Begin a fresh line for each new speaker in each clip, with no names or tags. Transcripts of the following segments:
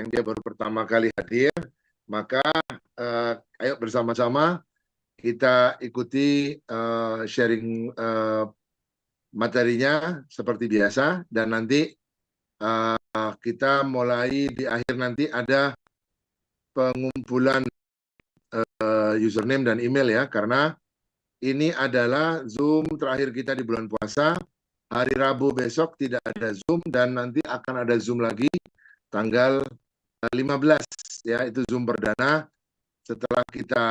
yang dia baru pertama kali hadir, maka ayo bersama-sama kita ikuti sharing materinya seperti biasa, dan nanti kita mulai di akhir nanti ada pengumpulan username dan email ya, karena ini adalah Zoom terakhir kita di bulan puasa. Hari Rabu besok tidak ada Zoom, dan nanti akan ada Zoom lagi tanggal 15 ya, itu Zoom perdana setelah kita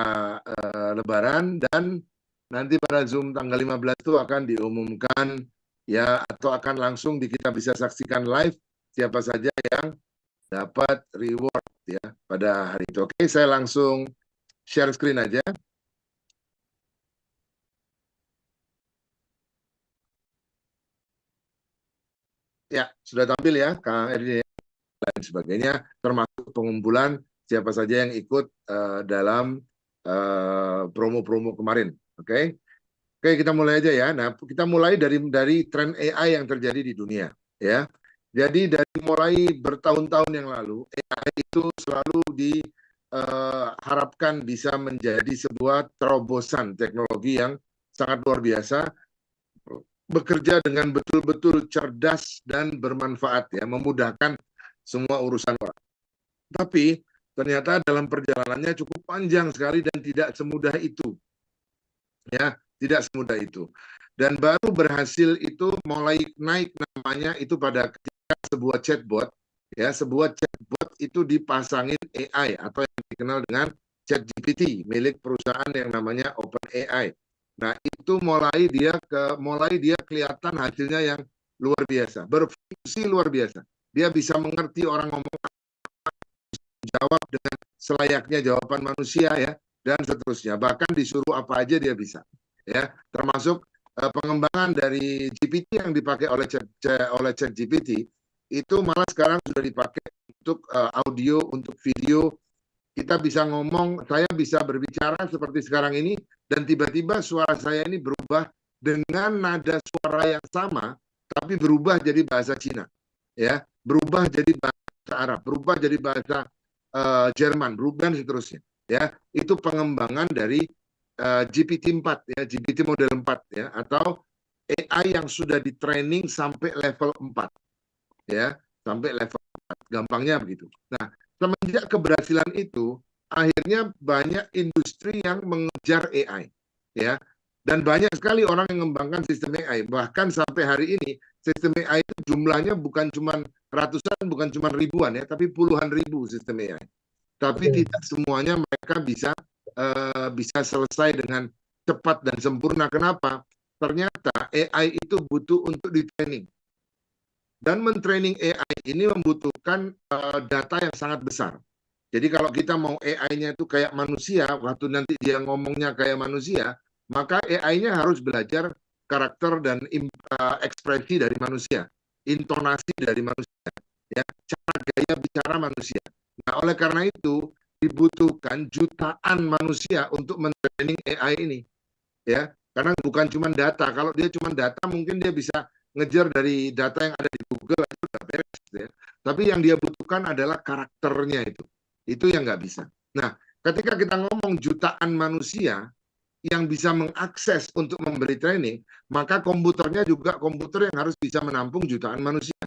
Lebaran, dan nanti pada Zoom tanggal 15 itu akan diumumkan ya, atau akan langsung kita bisa saksikan live siapa saja yang dapat reward ya pada hari itu. Oke, saya langsung share screen aja. Ya, sudah tampil ya Kang Erdi dan sebagainya, termasuk pengumpulan siapa saja yang ikut dalam promo-promo kemarin. Oke, kita mulai aja ya. Nah, kita mulai dari tren AI yang terjadi di dunia ya. Jadi dari mulai bertahun-tahun yang lalu, AI itu selalu diharapkan bisa menjadi sebuah terobosan teknologi yang sangat luar biasa, bekerja dengan betul-betul cerdas dan bermanfaat ya, memudahkan semua urusan orang. Tapi ternyata dalam perjalanannya cukup panjang sekali dan tidak semudah itu. Ya, tidak semudah itu. Dan baru berhasil itu mulai naik namanya itu pada ketika sebuah chatbot ya, sebuah chatbot itu dipasangin AI atau yang dikenal dengan ChatGPT milik perusahaan yang namanya OpenAI. Nah, itu mulai dia kelihatan hasilnya yang luar biasa, berfungsi luar biasa. Dia bisa mengerti orang ngomong, jawab dengan selayaknya jawaban manusia ya, dan seterusnya. Bahkan disuruh apa aja dia bisa. Ya, termasuk pengembangan dari GPT yang dipakai oleh ChatGPT itu malah sekarang sudah dipakai untuk audio, untuk video. Kita bisa ngomong, saya bisa berbicara seperti sekarang ini, dan tiba-tiba suara saya ini berubah dengan nada suara yang sama, tapi berubah jadi bahasa Cina, ya, berubah jadi bahasa Arab, berubah jadi bahasa Jerman, berubah dan seterusnya. Ya, itu pengembangan dari GPT-4 ya, GPT model 4 ya, atau AI yang sudah di training sampai level 4 ya, sampai level 4. Gampangnya begitu. Nah, semenjak keberhasilan itu, akhirnya banyak industri yang mengejar AI, ya, dan banyak sekali orang yang mengembangkan sistem AI. Bahkan sampai hari ini, sistem AI itu jumlahnya bukan cuma ratusan, bukan cuma ribuan ya, tapi puluhan ribu sistem AI. Tapi tidak semuanya mereka bisa selesai dengan cepat dan sempurna. Kenapa? Ternyata AI itu butuh untuk di-training. Dan men-training AI ini membutuhkan data yang sangat besar. Jadi kalau kita mau AI-nya itu kayak manusia, waktu nanti dia ngomongnya kayak manusia, maka AI-nya harus belajar karakter dan ekspresi dari manusia, intonasi dari manusia, ya, cara gaya bicara manusia. Nah, oleh karena itu dibutuhkan jutaan manusia untuk men-training AI ini, ya. Karena bukan cuma data. Kalau dia cuma data, mungkin dia bisa ngejar dari data yang ada di Google, itu udah beres ya. Tapi yang dia butuhkan adalah karakternya itu. Itu yang nggak bisa. Nah, ketika kita ngomong jutaan manusia yang bisa mengakses untuk memberi training, maka komputernya juga komputer yang harus bisa menampung jutaan manusia.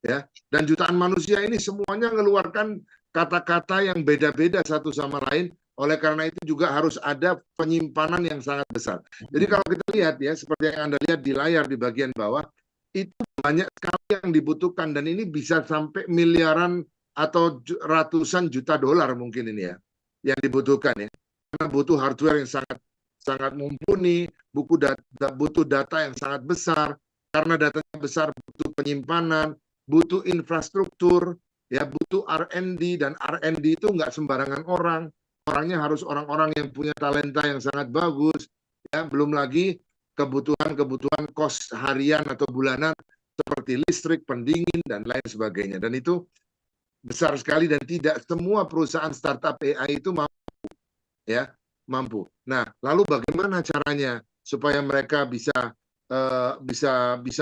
Ya, dan jutaan manusia ini semuanya mengeluarkan kata-kata yang beda-beda satu sama lain. Oleh karena itu juga harus ada penyimpanan yang sangat besar. Jadi kalau kita lihat ya, seperti yang Anda lihat di layar di bagian bawah, itu banyak sekali yang dibutuhkan, dan ini bisa sampai miliaran atau ratusan juta dolar mungkin ini ya yang dibutuhkan ya. Karena butuh hardware yang sangat mumpuni, butuh data yang sangat besar. Karena datanya besar, butuh penyimpanan, butuh infrastruktur, ya, butuh R&D, dan R&D itu nggak sembarangan orang. Orangnya harus orang-orang yang punya talenta yang sangat bagus, ya. Belum lagi kebutuhan kos harian atau bulanan seperti listrik, pendingin, dan lain sebagainya. Dan itu besar sekali, dan tidak semua perusahaan startup AI itu mampu, ya, mampu. Nah, lalu bagaimana caranya supaya mereka bisa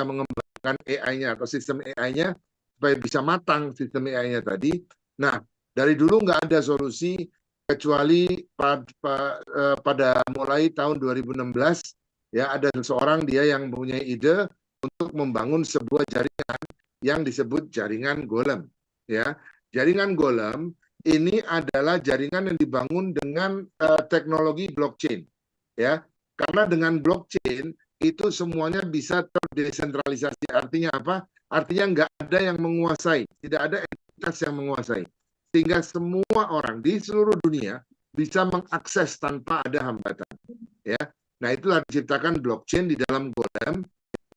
mengembangkan AI-nya atau sistem AI-nya supaya bisa matang sistem AI-nya tadi? Nah, dari dulu nggak ada solusi kecuali pada mulai tahun 2016 ya ada seseorang dia yang mempunyai ide untuk membangun sebuah jaringan yang disebut jaringan Golem ya. Jaringan Golem ini adalah jaringan yang dibangun dengan teknologi blockchain ya. Karena dengan blockchain itu semuanya bisa terdesentralisasi. Artinya apa? Artinya nggak ada yang menguasai, tidak ada entitas yang menguasai. Sehingga semua orang di seluruh dunia bisa mengakses tanpa ada hambatan. Ya, nah itulah diciptakan blockchain di dalam Golem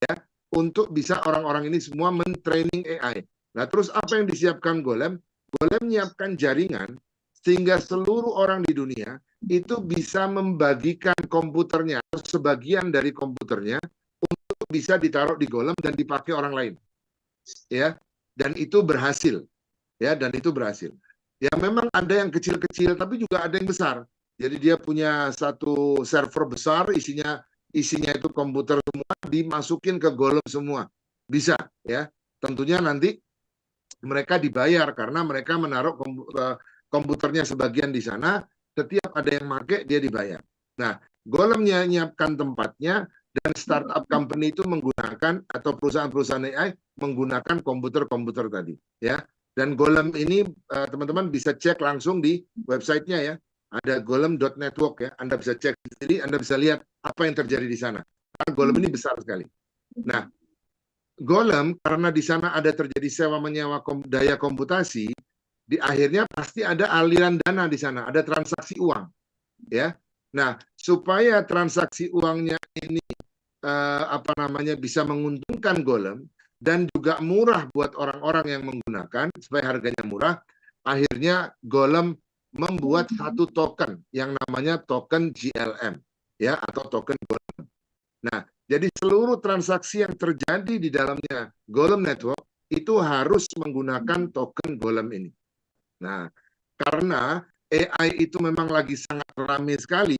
ya untuk bisa orang-orang ini semua mentraining AI. Nah terus apa yang disiapkan Golem? Golem menyiapkan jaringan sehingga seluruh orang di dunia itu bisa membagikan komputernya atau sebagian dari komputernya untuk bisa ditaruh di Golem dan dipakai orang lain. Ya, dan itu berhasil. Ya, dan itu berhasil. Ya memang ada yang kecil-kecil tapi juga ada yang besar. Jadi dia punya satu server besar isinya itu komputer semua dimasukin ke Golem semua. Bisa ya. Tentunya nanti mereka dibayar karena mereka menaruh komputernya sebagian di sana, setiap ada yang pakai dia dibayar. Nah, Golemnya menyiapkan tempatnya dan startup company itu menggunakan atau perusahaan-perusahaan AI menggunakan komputer-komputer tadi ya. Dan Golem ini teman-teman bisa cek langsung di websitenya ya. Ada golem.network ya. Anda bisa cek sendiri, Anda bisa lihat apa yang terjadi di sana. Karena Golem ini besar sekali. Nah, Golem karena di sana ada terjadi sewa menyewa daya komputasi, di akhirnya pasti ada aliran dana di sana, ada transaksi uang, ya. Nah, supaya transaksi uangnya ini bisa menguntungkan Golem dan juga murah buat orang-orang yang menggunakan supaya harganya murah, akhirnya Golem membuat satu token yang namanya token GLM, ya atau token Golem. Nah, jadi seluruh transaksi yang terjadi di dalamnya Golem Network itu harus menggunakan token Golem ini. Nah, karena AI itu memang lagi sangat ramai sekali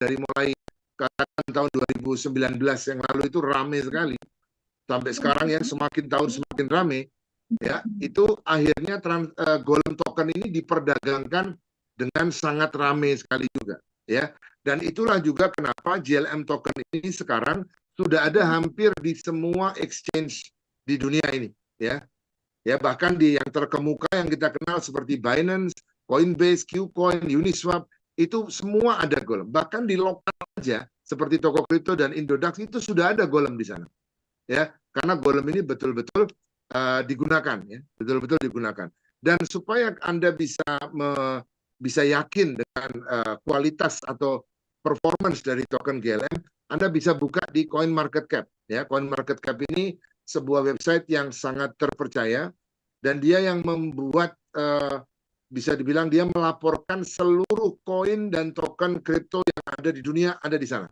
dari mulai katakan tahun 2019 yang lalu itu ramai sekali sampai sekarang ya semakin tahun semakin ramai ya itu akhirnya Golem token ini diperdagangkan dengan sangat ramai sekali juga ya. Dan itulah juga kenapa GLM token ini sekarang sudah ada hampir di semua exchange di dunia ini ya. Ya bahkan di yang terkemuka yang kita kenal seperti Binance, Coinbase, Qcoin, Uniswap itu semua ada Golem. Bahkan di lokal aja seperti Toko Kripto dan Indodax itu sudah ada Golem di sana. Ya, karena Golem ini betul-betul digunakan ya, betul-betul digunakan. Dan supaya Anda bisa yakin dengan kualitas atau performance dari token GLM, Anda bisa buka di CoinMarketCap ya. CoinMarketCap ini sebuah website yang sangat terpercaya dan dia yang membuat bisa dibilang dia melaporkan seluruh koin dan token kripto yang ada di dunia ada di sana.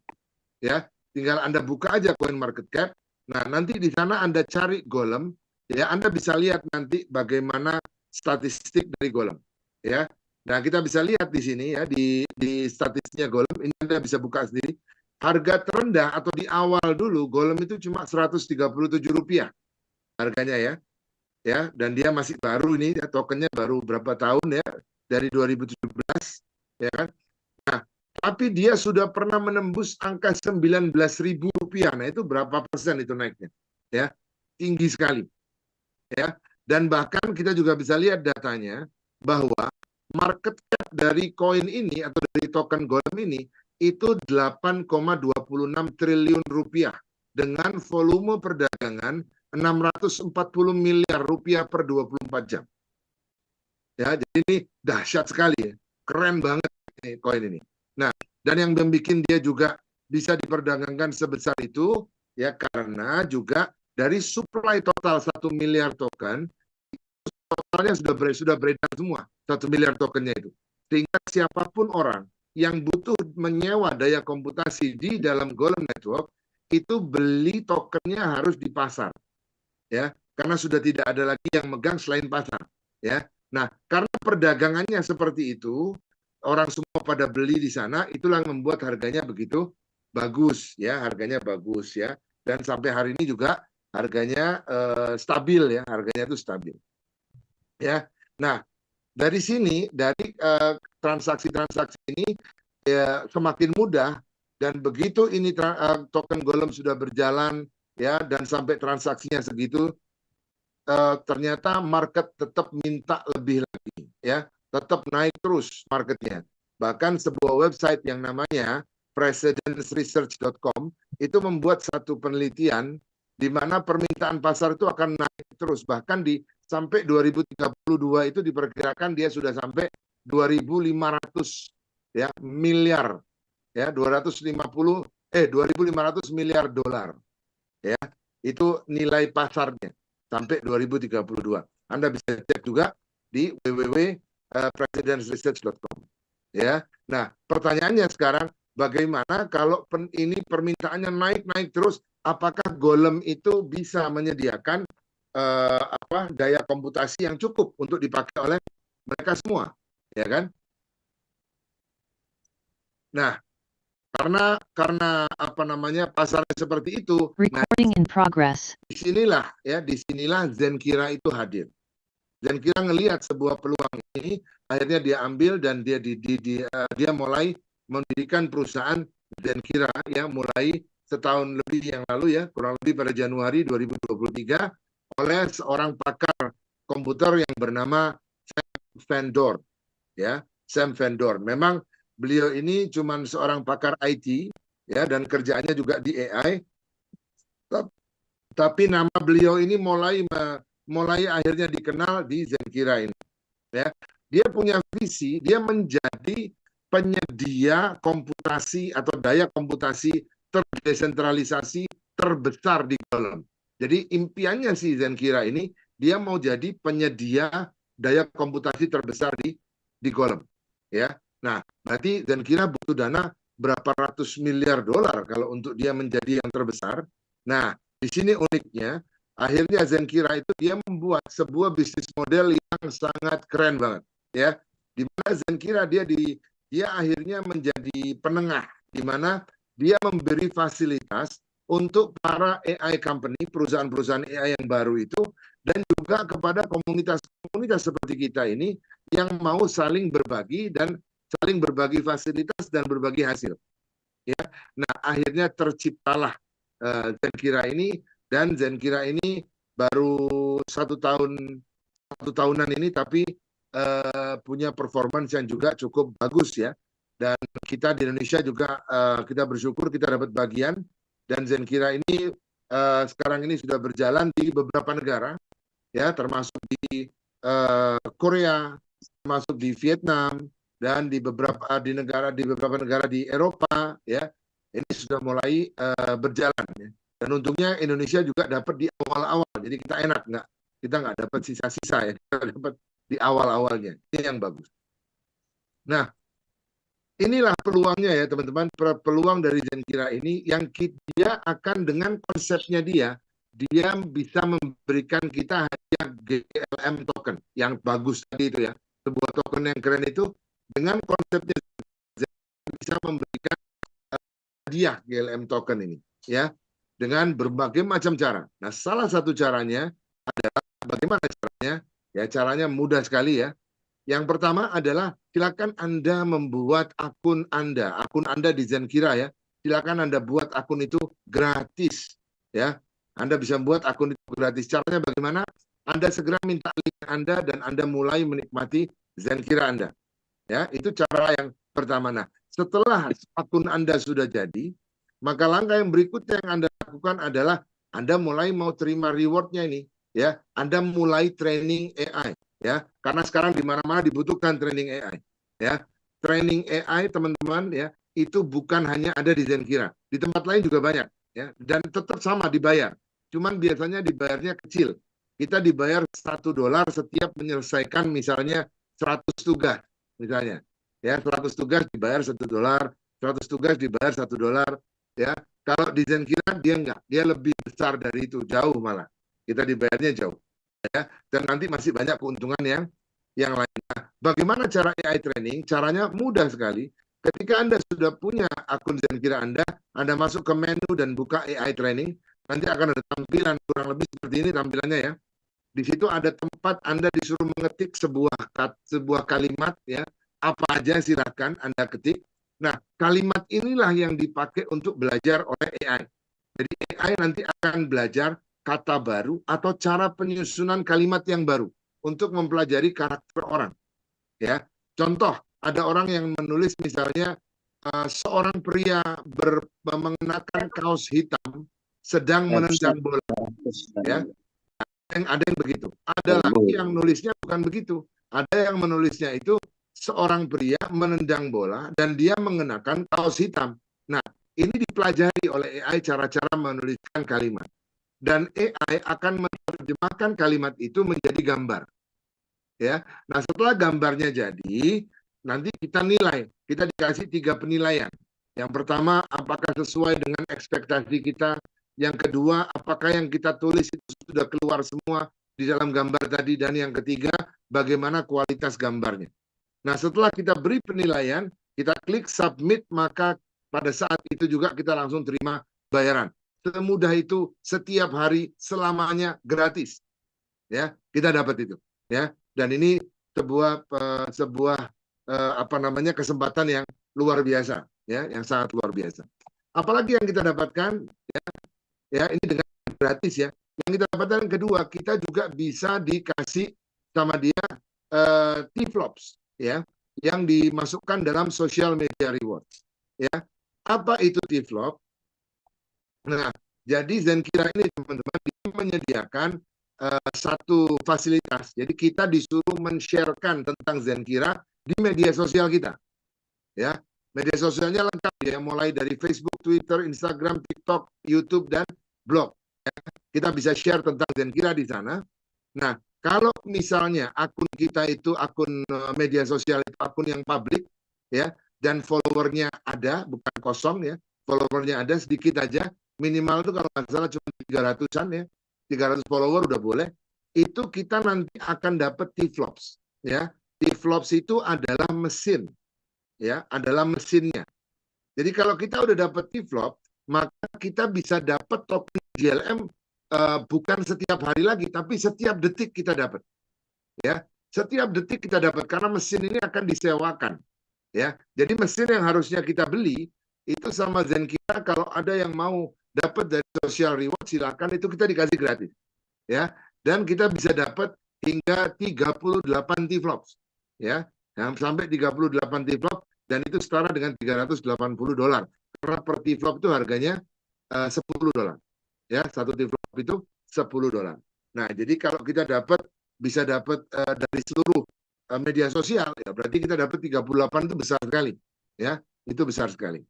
Ya, tinggal Anda buka aja CoinMarketCap. Nah, nanti di sana Anda cari Golem, ya Anda bisa lihat nanti bagaimana statistik dari Golem, ya. Nah, kita bisa lihat di sini ya di statistiknya Golem ini Anda bisa buka sendiri. Harga terendah atau di awal dulu Golem itu cuma Rp137 harganya ya. Ya, dan dia masih baru ini ya, tokennya baru berapa tahun ya dari 2017 ya kan. Nah, tapi dia sudah pernah menembus angka Rp19.000. Nah, itu berapa persen itu naiknya? Ya, tinggi sekali. Ya, dan bahkan kita juga bisa lihat datanya bahwa market cap dari koin ini atau dari token Golem ini itu 8,26 triliun rupiah dengan volume perdagangan 640 miliar rupiah per 24 jam. Ya, jadi ini dahsyat sekali ya. Keren banget nih koin ini. Nah, dan yang membuat dia juga bisa diperdagangkan sebesar itu ya karena juga dari supply total 1 miliar token totalnya sudah beredar semua 1 miliar tokennya itu. Sehingga siapapun orang yang butuh menyewa daya komputasi di dalam Golem Network itu beli tokennya harus di pasar. Ya, karena sudah tidak ada lagi yang megang selain pasar, ya. Nah, karena perdagangannya seperti itu, orang semua pada beli di sana, itulah yang membuat harganya begitu bagus, ya, harganya bagus, ya. Dan sampai hari ini juga harganya stabil, ya, harganya itu stabil, ya. Nah, dari sini, dari transaksi-transaksi ini ya semakin mudah, dan begitu ini token Golem sudah berjalan ya dan sampai transaksinya segitu, ternyata market tetap minta lebih lagi ya, tetap naik terus marketnya. Bahkan sebuah website yang namanya precedenceresearch.com itu membuat satu penelitian di mana permintaan pasar itu akan naik terus, bahkan di sampai 2032 itu diperkirakan dia sudah sampai 2.500 ya miliar ya 2.500 miliar dolar ya, itu nilai pasarnya sampai 2032. Anda bisa cek juga di www.precedenceresearch.com ya. Nah, pertanyaannya sekarang bagaimana kalau ini permintaannya naik terus, apakah Golem itu bisa menyediakan daya komputasi yang cukup untuk dipakai oleh mereka semua, ya kan? Nah, karena apa namanya pasarnya seperti itu,
Recording in progress.
disinilah Zenkira itu hadir. Zenkira ngelihat sebuah peluang ini, akhirnya dia ambil dan dia mulai mendirikan perusahaan Zenkira ya, mulai setahun lebih yang lalu ya, kurang lebih pada Januari 2023 oleh seorang pakar komputer yang bernama Sam Fendor ya, Sam Fendor. Memang beliau ini cuma seorang pakar IT ya, dan kerjaannya juga di AI. Tapi nama beliau ini mulai akhirnya dikenal di Zenkira ini. Ya, dia punya visi, dia menjadi penyedia komputasi atau daya komputasi terdesentralisasi terbesar di Golem. Jadi impiannya si Zenkira ini, dia mau jadi penyedia daya komputasi terbesar di Golem. Ya, nah berarti Zenkira butuh dana berapa ratus miliar dolar kalau untuk dia menjadi yang terbesar. Nah, di sini uniknya, akhirnya Zenkira itu dia membuat sebuah bisnis model yang sangat keren banget, ya. Di mana Zenkira dia akhirnya menjadi penengah, di mana dia memberi fasilitas untuk para AI company, perusahaan-perusahaan AI yang baru itu, dan juga kepada komunitas-komunitas seperti kita ini yang mau saling berbagi dan saling berbagi fasilitas dan berbagi hasil. Ya, nah akhirnya terciptalah Zenkira ini, dan Zenkira ini baru satu tahunan ini, tapi punya performance yang juga cukup bagus ya. Dan kita di Indonesia juga kita bersyukur kita dapat bagian, dan Zenkira ini sekarang ini sudah berjalan di beberapa negara ya, termasuk di Korea, termasuk di Vietnam, dan di beberapa negara di Eropa ya. Ini sudah mulai berjalan ya. Dan untungnya Indonesia juga dapat di awal-awal, jadi kita enak, kita nggak dapat sisa-sisa ya, kita dapat di awal-awalnya, ini yang bagus. Nah, inilah peluangnya ya teman-teman, peluang dari Zenkira ini yang dia akan dengan konsepnya dia bisa memberikan kita hadiah GLM token yang bagus tadi itu ya, sebuah token yang keren itu, dengan konsepnya bisa memberikan hadiah GLM token ini ya, dengan berbagai macam cara. Nah, salah satu caranya adalah bagaimana caranya? Ya, caranya mudah sekali ya. Yang pertama adalah silakan Anda membuat akun Anda di Zenkira ya. Silakan Anda buat akun itu gratis ya. Anda bisa buat akun itu gratis. Caranya bagaimana? Anda segera minta link Anda dan Anda mulai menikmati Zenkira Anda. Ya, itu cara yang pertama. Nah, setelah akun Anda sudah jadi, maka langkah yang berikutnya yang Anda lakukan adalah Anda mulai mau terima rewardnya ini ya. Anda mulai training AI ya, karena sekarang di mana-mana dibutuhkan training AI ya. Training AI teman-teman ya, itu bukan hanya ada di Zenkira, di tempat lain juga banyak ya, dan tetap sama dibayar, cuman biasanya dibayarnya kecil. Kita dibayar $1 setiap menyelesaikan misalnya 100 tugas misalnya ya, 100 tugas dibayar $1, 100 tugas dibayar $1 ya. Kalau di Zenkira dia enggak, dia lebih besar dari itu, jauh malah kita dibayarnya jauh ya, dan nanti masih banyak keuntungan yang lainnya. Bagaimana cara AI training? Caranya mudah sekali. Ketika Anda sudah punya akun Zenkira Anda masuk ke menu dan buka AI training, nanti akan ada tampilan kurang lebih seperti ini tampilannya ya. Di situ ada tempat Anda disuruh mengetik sebuah kalimat, ya, apa aja silakan Anda ketik. Nah, kalimat inilah yang dipakai untuk belajar oleh AI. Jadi AI nanti akan belajar kata baru atau cara penyusunan kalimat yang baru untuk mempelajari karakter orang. Ya, contoh ada orang yang menulis misalnya seorang pria mengenakan kaos hitam sedang menendang bola. Ya, ada yang begitu. Ada lagi yang nulisnya bukan begitu. Ada yang menulisnya itu seorang pria menendang bola dan dia mengenakan kaos hitam. Nah, ini dipelajari oleh AI cara-cara menuliskan kalimat. Dan AI akan menerjemahkan kalimat itu menjadi gambar. Ya. Nah, setelah gambarnya jadi, nanti kita nilai. Kita dikasih 3 penilaian. Yang pertama, apakah sesuai dengan ekspektasi kita? Yang kedua, apakah yang kita tulis itu sudah keluar semua di dalam gambar tadi? Dan yang ketiga, bagaimana kualitas gambarnya? Nah, setelah kita beri penilaian, kita klik submit, maka pada saat itu juga kita langsung terima bayaran. Semudah itu, setiap hari, selamanya gratis. Ya, kita dapat itu. Ya, dan ini sebuah kesempatan yang luar biasa, ya, yang sangat luar biasa. Apalagi yang kita dapatkan, ya ini dengan gratis, ya. Yang kita dapatkan kedua, kita juga bisa dikasih sama dia T-flops, ya, yang dimasukkan dalam social media rewards, ya. Apa itu T-flop? Nah, jadi Zenkira ini teman-teman menyediakan satu fasilitas. Jadi kita disuruh men-sharekan tentang Zenkira di media sosial kita, ya. Media sosialnya lengkap, ya, mulai dari Facebook, Twitter, Instagram, TikTok, YouTube, dan blog. Ya. Kita bisa share tentang Zenkira di sana. Nah, kalau misalnya akun kita itu akun media sosial itu akun yang publik, ya, dan followernya ada, bukan kosong, ya, followernya ada sedikit aja, minimal itu kalau nggak salah cuma 300-an, ya, 300 follower udah boleh, itu kita nanti akan dapat T-flops, ya. T-flops itu adalah mesin, ya, adalah mesinnya. Jadi kalau kita udah dapat T-flop, maka kita bisa dapat token JLM bukan setiap hari lagi, tapi setiap detik kita dapat, ya. Setiap detik kita dapat karena mesin ini akan disewakan, ya. Jadi mesin yang harusnya kita beli itu sama Zenkira, kalau ada yang mau dapat dari social reward silakan, itu kita dikasih gratis, ya. Dan kita bisa dapat hingga 38 T-flops, ya. Sampai 38 T-flop, dan itu setara dengan $380. Karena per T-flop itu harganya $10. Ya, satu T-flop itu $10. Nah, jadi kalau kita bisa dapat dari seluruh media sosial, ya berarti kita dapat 38, itu besar sekali, ya. Itu besar sekali.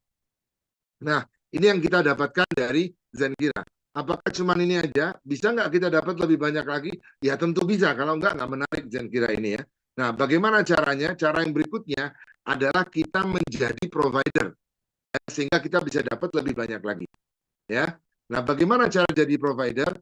Nah, ini yang kita dapatkan dari Zenkira. Apakah cuma ini aja? Bisa nggak kita dapat lebih banyak lagi? Ya tentu bisa, kalau nggak menarik Zenkira ini, ya. Nah, bagaimana caranya? Cara yang berikutnya adalah kita menjadi provider, ya, sehingga kita bisa dapat lebih banyak lagi, ya. Nah, bagaimana cara jadi provider?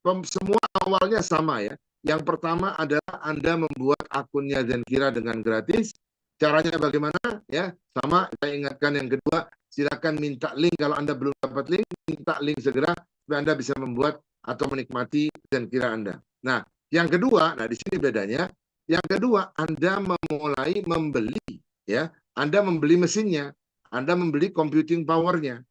Semua awalnya sama, ya. Yang pertama adalah Anda membuat akunnya Zenkira dengan gratis. Caranya bagaimana? Ya, sama. Saya ingatkan yang kedua, silakan minta link kalau Anda belum dapat link, minta link segera supaya Anda bisa membuat atau menikmati Zenkira Anda. Nah, yang kedua, nah di sini bedanya. Yang kedua, Anda memulai membeli, ya. Anda membeli mesinnya, Anda membeli computing power-nya.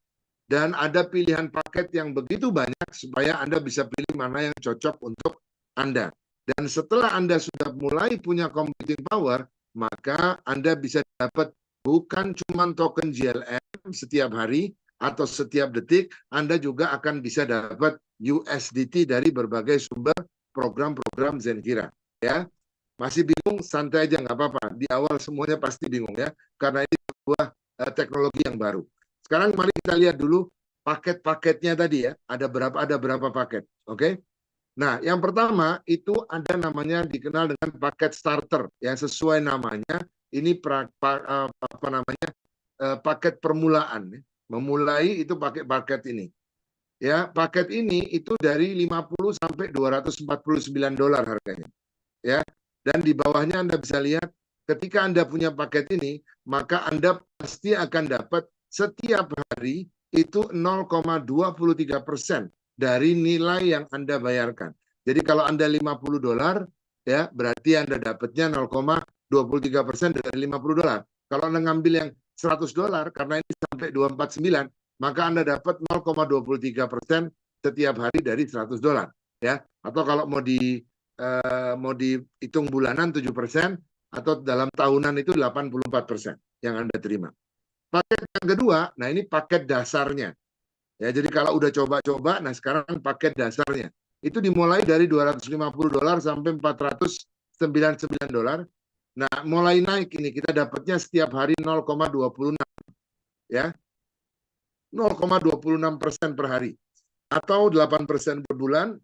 Dan ada pilihan paket yang begitu banyak supaya Anda bisa pilih mana yang cocok untuk Anda. Dan setelah Anda sudah mulai punya computing power, maka Anda bisa dapat bukan cuma token JLM setiap hari atau setiap detik, Anda juga akan bisa dapat USDT dari berbagai sumber program-program Zenkira, ya. Masih bingung? Santai aja, nggak apa-apa. Di awal semuanya pasti bingung, ya, karena ini sebuah teknologi yang baru. Sekarang mari kita lihat dulu paket-paketnya tadi, ya. Ada berapa paket, oke? Nah, yang pertama itu ada namanya dikenal dengan paket starter, ya, sesuai namanya. Ini paket permulaan, ya. Memulai itu pakai paket ini. Ya, paket ini itu dari 50 sampai $249 harganya, ya. Dan di bawahnya Anda bisa lihat, ketika Anda punya paket ini, maka Anda pasti akan dapat setiap hari itu 0,23% dari nilai yang Anda bayarkan. Jadi kalau Anda $50, ya berarti Anda dapatnya 0,23% dari $50. Kalau Anda ngambil yang $100, karena ini sampai 249, maka Anda dapat 0,23% setiap hari dari $100. Ya, atau kalau mau dihitung bulanan 7%, atau dalam tahunan itu 84% yang Anda terima. Paket yang kedua, nah ini paket dasarnya. Ya, jadi kalau udah coba-coba, nah sekarang paket dasarnya. Itu dimulai dari $250 sampai $499. Nah, mulai naik ini kita dapatnya setiap hari 0,26 ya. 0,26% per hari atau 8% per bulan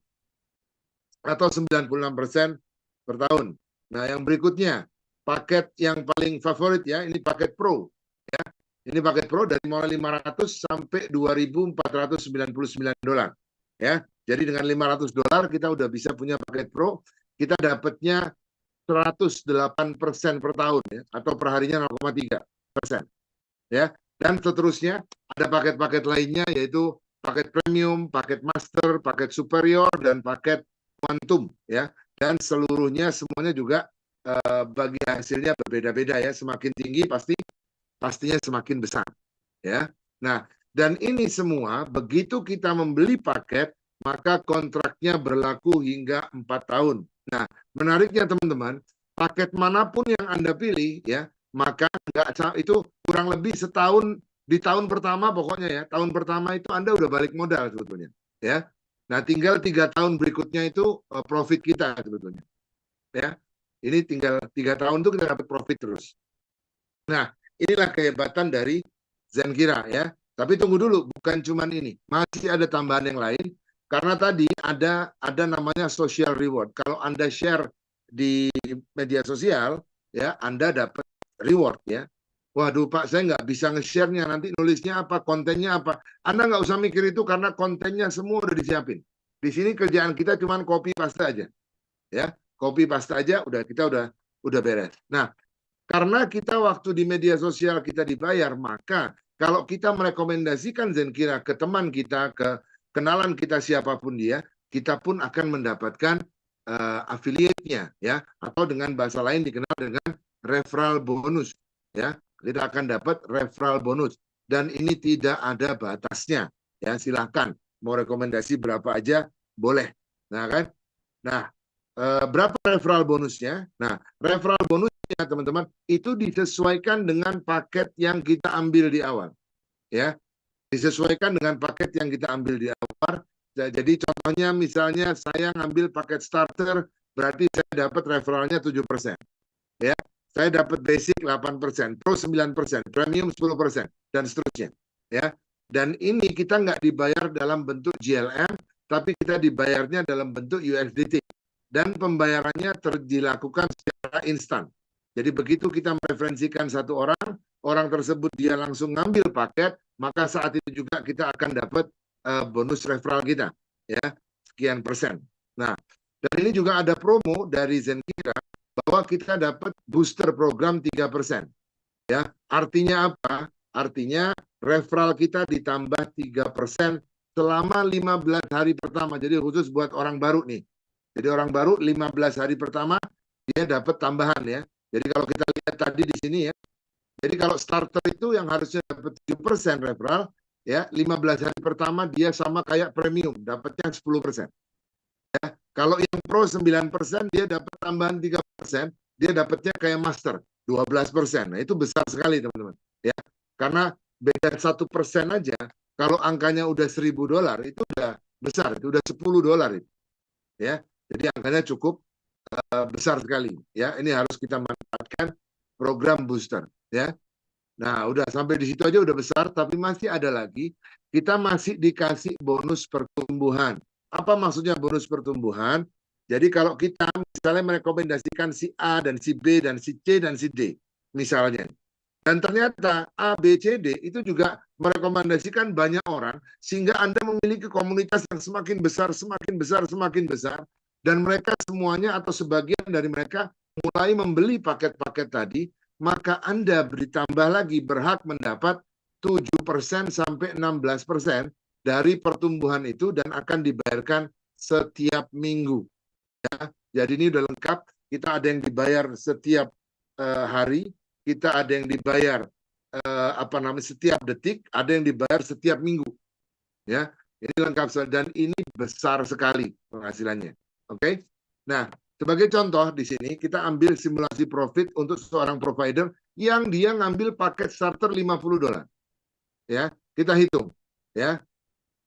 atau 96% per tahun. Nah, yang berikutnya paket yang paling favorit ya, ini paket Pro ya. Ini paket Pro dari mulai 500 sampai $2.499 ya. Jadi dengan $500 kita udah bisa punya paket Pro, kita dapatnya 108% per tahun ya, atau per harinya 0,3% ya. Dan seterusnya ada paket-paket lainnya yaitu paket premium, paket master, paket superior, dan paket quantum ya. Dan seluruhnya semuanya juga bagi hasilnya berbeda-beda ya. Semakin tinggi pastinya semakin besar ya. Nah, dan ini semua begitu kita membeli paket, maka kontraknya berlaku hingga 4 tahun. Nah, menariknya teman-teman, paket manapun yang Anda pilih ya, maka itu kurang lebih setahun, di tahun pertama pokoknya ya, tahun pertama itu Anda udah balik modal sebetulnya ya. Nah, tinggal 3 tahun berikutnya itu profit kita sebetulnya ya. Ini tinggal 3 tahun itu kita dapat profit terus. Nah, inilah kehebatan dari Zenkira ya. Tapi tunggu dulu, bukan cuma ini, masih ada tambahan yang lain. Karena tadi ada namanya social reward. Kalau Anda share di media sosial, ya Anda dapat reward ya. Waduh Pak, saya nggak bisa nge-share-nya, nanti nulisnya apa, kontennya apa. Anda nggak usah mikir itu karena kontennya semua udah disiapin. Di sini kerjaan kita cuma copy paste aja, ya. Copy paste aja, kita udah beres. Nah, karena kita waktu di media sosial kita dibayar, maka kalau kita merekomendasikan Zenkira ke teman kita, ke kenalan kita siapapun dia, kita pun akan mendapatkan affiliate-nya ya, atau dengan bahasa lain dikenal dengan referral bonus ya. Kita akan dapat referral bonus dan ini tidak ada batasnya ya. Silahkan mau rekomendasi berapa aja boleh. Nah kan, nah berapa referral bonusnya? Nah, referral bonusnya teman-teman itu disesuaikan dengan paket yang kita ambil di awal. Ya, disesuaikan dengan paket yang kita ambil di awal. Jadi contohnya misalnya saya ngambil paket starter, berarti saya dapat referralnya 7%. Ya, saya dapat basic 8%, pro 9%, premium 10%, dan seterusnya. Ya, dan ini kita nggak dibayar dalam bentuk GLM, tapi kita dibayarnya dalam bentuk USDT. Dan pembayarannya dilakukan secara instan. Jadi begitu kita mereferensikan satu orang, orang tersebut dia langsung ngambil paket, maka saat itu juga kita akan dapat bonus referral kita, ya sekian persen. Nah, dan ini juga ada promo dari Zenkira bahwa kita dapat booster program 3%. Ya, artinya apa? Artinya referral kita ditambah 3% selama 15 hari pertama. Jadi khusus buat orang baru nih. Jadi orang baru 15 hari pertama dia dapat tambahan ya. Jadi kalau kita lihat tadi di sini ya. Jadi kalau starter itu yang harusnya dapat 7% referral ya, 15 hari pertama dia sama kayak premium, dapatnya 10%. Ya, kalau yang pro 9% dia dapat tambahan 3%, dia dapatnya kayak master 12%. Nah, itu besar sekali teman-teman. Ya. Karena beda 1% aja, kalau angkanya udah $1.000 itu udah besar, itu udah $10 itu. Ya. Jadi angkanya cukup besar sekali ya. Ini harus kita manfaatkan program booster ya. Nah, udah sampai di situ aja udah besar, tapi masih ada lagi. Kita masih dikasih bonus pertumbuhan. Apa maksudnya bonus pertumbuhan? Jadi kalau kita misalnya merekomendasikan si A dan si B dan si C dan si D misalnya. Dan ternyata A, B, C, D itu juga merekomendasikan banyak orang sehingga Anda memiliki komunitas yang semakin besar, semakin besar, semakin besar. Dan mereka semuanya atau sebagian dari mereka mulai membeli paket-paket tadi, maka Anda ditambah lagi berhak mendapat 7% sampai 16% dari pertumbuhan itu dan akan dibayarkan setiap minggu. Jadi ini udah lengkap. Kita ada yang dibayar setiap hari, kita ada yang dibayar setiap detik, ada yang dibayar setiap minggu. Ya, ini lengkap dan ini besar sekali penghasilannya. Oke. Nah, sebagai contoh di sini kita ambil simulasi profit untuk seorang provider yang dia ngambil paket starter $50. Ya, kita hitung. Ya,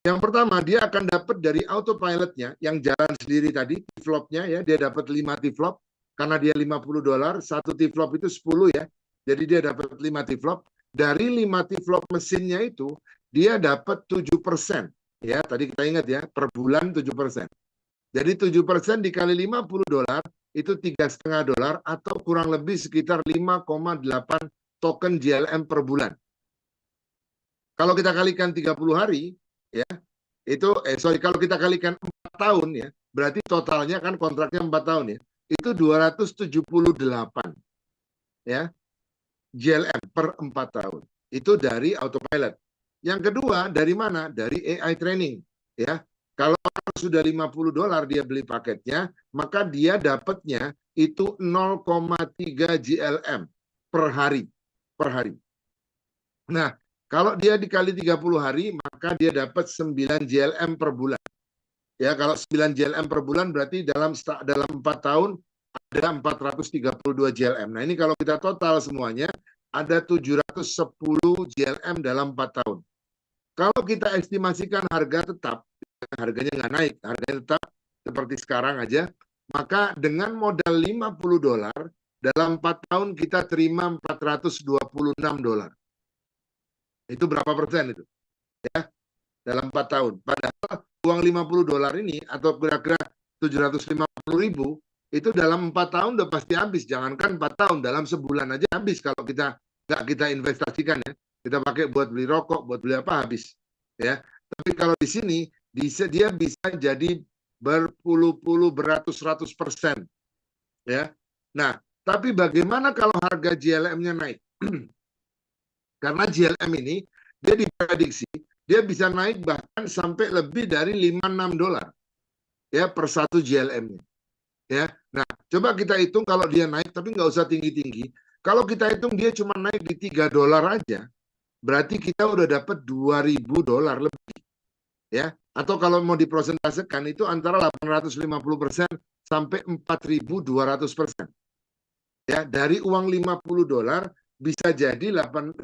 yang pertama dia akan dapat dari autopilotnya yang jalan sendiri tadi, T-flopnya ya, dia dapat 5 T-flop karena dia $50, satu T-flop itu 10 ya. Jadi dia dapat 5 T-flop. Dari 5 T-flop mesinnya itu dia dapat 7%. Ya, tadi kita ingat ya, per bulan 7%. Jadi 7% dikali $50 itu $3,5 atau kurang lebih sekitar 5,8 token JLM per bulan. Kalau kita kalikan 30 hari, ya, itu kalau kita kalikan 4 tahun ya, berarti totalnya kan kontraknya 4 tahun ya, itu 278 ya JLM per 4 tahun. Itu dari autopilot. Yang kedua dari mana? Dari AI training ya. Kalau sudah $50 dia beli paketnya, maka dia dapatnya itu 0,3 JLM per hari. Per hari. Nah, kalau dia dikali 30 hari, maka dia dapat 9 JLM per bulan. Ya, kalau 9 JLM per bulan berarti dalam 4 tahun ada 432 JLM. Nah, ini kalau kita total semuanya ada 710 JLM dalam 4 tahun. Kalau kita estimasikan harga tetap, harganya nggak naik, harganya tetap seperti sekarang aja, maka dengan modal $50 dalam 4 tahun kita terima $426. Itu berapa persen itu? Ya, dalam 4 tahun. Padahal uang $50 ini atau kira-kira 750.000 itu dalam 4 tahun udah pasti habis. Jangankan 4 tahun, dalam sebulan aja habis kalau nggak kita investasikan ya. Kita pakai buat beli rokok, buat beli apa habis. Ya. Tapi kalau di sini dia bisa jadi berpuluh-puluh, beratus-ratus persen. Ya. Nah, tapi bagaimana kalau harga JLM-nya naik? Karena JLM ini dia diprediksi dia bisa naik bahkan sampai lebih dari $5-6 ya per satu JLM-nya. Ya. Nah, coba kita hitung kalau dia naik tapi nggak usah tinggi-tinggi. Kalau kita hitung dia cuma naik di $3 aja, berarti kita udah dapat $2.000 lebih. Ya. Atau kalau mau dipresentasekan itu antara 850% sampai 4.200%. Ya, dari uang $50 bisa jadi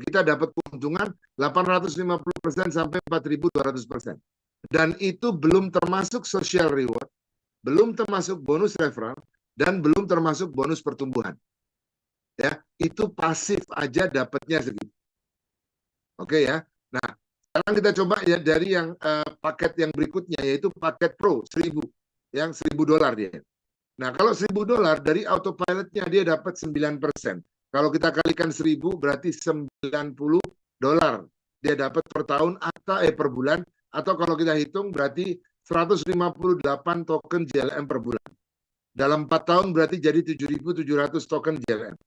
kita dapat keuntungan 850% sampai 4.200%. Dan itu belum termasuk social reward, belum termasuk bonus referral, dan belum termasuk bonus pertumbuhan. Ya, itu pasif aja dapatnya segitu. Oke ya. Nah, sekarang kita coba ya dari yang paket yang berikutnya yaitu paket Pro 1.000, yang $1.000 dia. Nah, kalau $1.000 dari autopilotnya dia dapat 9%. Kalau kita kalikan 1.000 berarti $90 dia dapat per tahun atau per bulan, atau kalau kita hitung berarti 158 token JLM per bulan. Dalam 4 tahun berarti jadi 7.700 token JLM.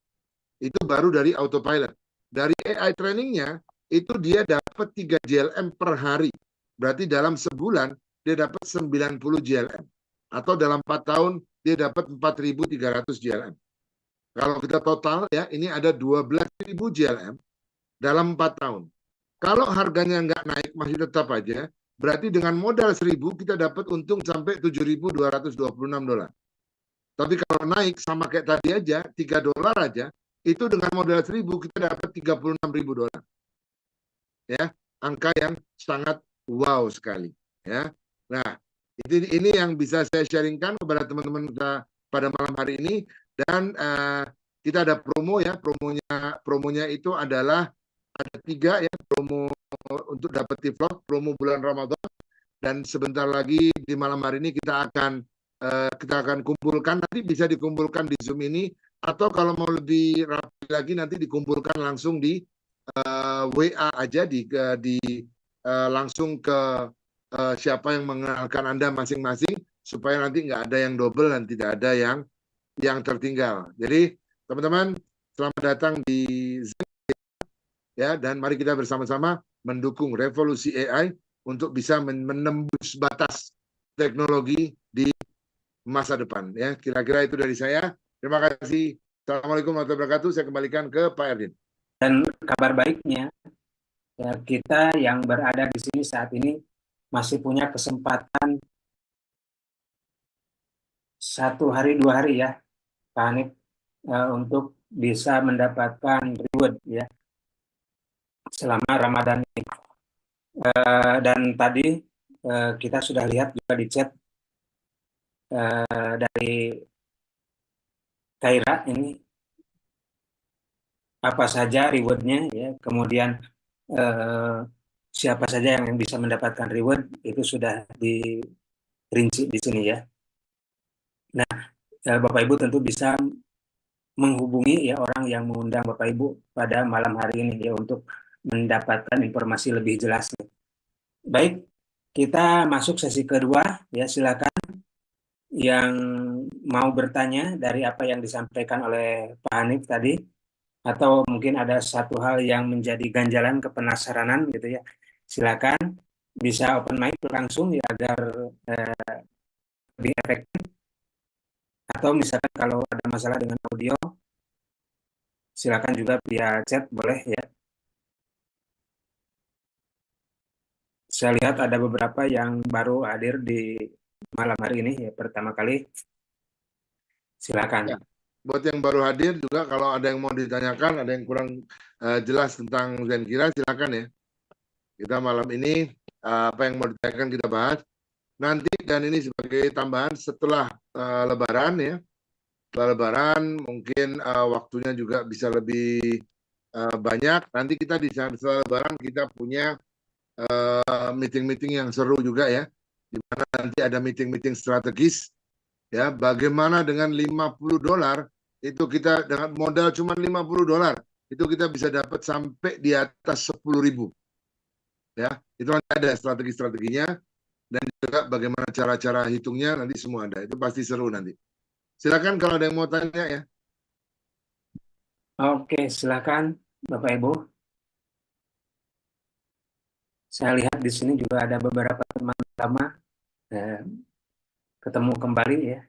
Itu baru dari autopilot. Dari AI trainingnya itu dia dapat 3 JLM per hari. Berarti dalam sebulan dia dapat 90 JLM. Atau dalam 4 tahun dia dapat 4.300 JLM. Kalau kita total ya, ini ada 12.000 JLM dalam 4 tahun. Kalau harganya nggak naik, masih tetap aja, berarti dengan modal 1.000 kita dapat untung sampai $7.226. Tapi kalau naik sama kayak tadi aja, $3 aja, itu dengan modal 1.000 kita dapat $36.000. Ya, angka yang sangat wow sekali. Ya, nah ini yang bisa saya sharingkan kepada teman-teman kita pada malam hari ini. Dan kita ada promo ya, promonya itu adalah ada 3 ya, promo untuk dapat T-flop, promo bulan Ramadan, dan sebentar lagi di malam hari ini kita akan kumpulkan, nanti bisa dikumpulkan di Zoom ini, atau kalau mau lebih rapi lagi nanti dikumpulkan langsung di WA aja, langsung ke siapa yang mengenalkan Anda masing-masing, supaya nanti nggak ada yang double dan tidak ada yang tertinggal. Jadi teman-teman, selamat datang di Zoom ya, dan mari kita bersama-sama mendukung revolusi AI untuk bisa menembus batas teknologi di masa depan. Ya, kira-kira itu dari saya. Terima kasih. Assalamualaikum warahmatullahi wabarakatuh. Saya kembalikan ke Pak Erdin.
Dan kabar baiknya, ya, kita yang berada di sini saat ini masih punya kesempatan 1 hari 2 hari ya, Pak Hanif, untuk bisa mendapatkan reward ya selama Ramadan ini. Dan tadi kita sudah lihat juga di chat dari Kaira ini apa saja rewardnya ya, kemudian siapa saja yang bisa mendapatkan reward itu sudah dirinci di sini ya. Nah, Bapak Ibu tentu bisa menghubungi ya orang yang mengundang Bapak Ibu pada malam hari ini ya untuk mendapatkan informasi lebih jelas. Baik, kita masuk sesi kedua ya, silakan yang mau bertanya dari apa yang disampaikan oleh Pak Hanif tadi, atau mungkin ada satu hal yang menjadi ganjalan kepenasaranan gitu ya, silakan bisa open mic langsung ya agar lebih efektif, atau misalkan kalau ada masalah dengan audio silakan juga via chat boleh ya. Saya lihat ada beberapa yang baru hadir di malam hari ini ya, pertama kali. Silakan.
Ya. Buat yang baru hadir juga, kalau ada yang mau ditanyakan, ada yang kurang jelas tentang Zenkira, silakan ya. Kita malam ini apa yang mau ditanyakan kita bahas. Nanti, dan ini sebagai tambahan setelah Lebaran ya. Setelah Lebaran mungkin waktunya juga bisa lebih banyak. Nanti kita di setelah Lebaran kita punya meeting-meeting yang seru juga ya. Di mana nanti ada meeting-meeting strategis ya. Bagaimana dengan $50 itu kita dengan modal cuma $50 itu kita bisa dapat sampai di atas 10.000 ya. Itu nanti ada strategi-strateginya dan juga bagaimana cara-cara hitungnya nanti semua ada. Itu pasti seru nanti. Silakan kalau ada yang mau tanya ya.
Oke, silakan Bapak Ibu. Saya lihat di sini juga ada beberapa teman lama ketemu kembali ya.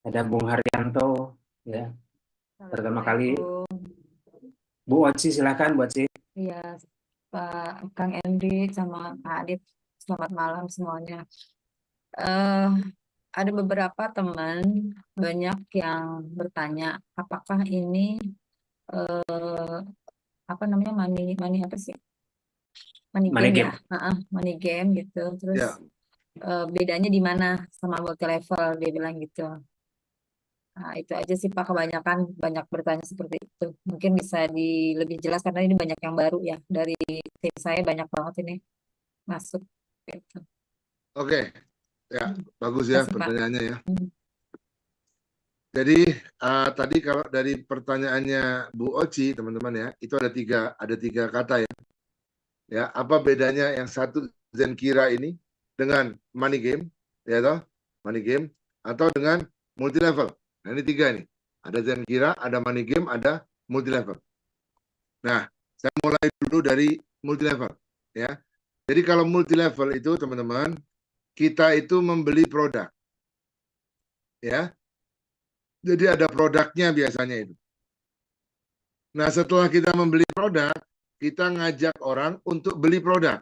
Ada Bung Haryanto ya. Pertama kali. Bu Oci, silakan Bu Oci.
Iya, Pak Kang Endi sama Pak Adit, selamat malam semuanya. Ada beberapa teman banyak yang bertanya, apakah ini apa namanya money apa sih? Money
Money
game ya,
game.
money game gitu. Terus
Ya.
bedanya di mana sama multi level, dia bilang gitu. Nah, itu aja sih Pak, kebanyakan banyak bertanya seperti itu. Mungkin bisa lebih jelas karena ini banyak yang baru ya. Dari tim saya banyak banget ini masuk gitu.
Oke. Ya, bagus ya
Terima kasih, Pak.
pertanyaannya ya. Jadi tadi kalau dari pertanyaannya Bu Oci, teman-teman ya, itu ada tiga kata ya. Ya, apa bedanya yang satu Zenkira ini dengan money game, ya toh, money game, atau dengan multi level. Nah, ini tiga nih. Ada Zenkira, ada money game, ada multi level. Nah, saya mulai dulu dari multi level, ya. Jadi kalau multi level itu teman-teman, kita itu membeli produk, ya. Jadi ada produknya biasanya itu. Nah, setelah kita membeli produk, kita ngajak orang untuk beli produk.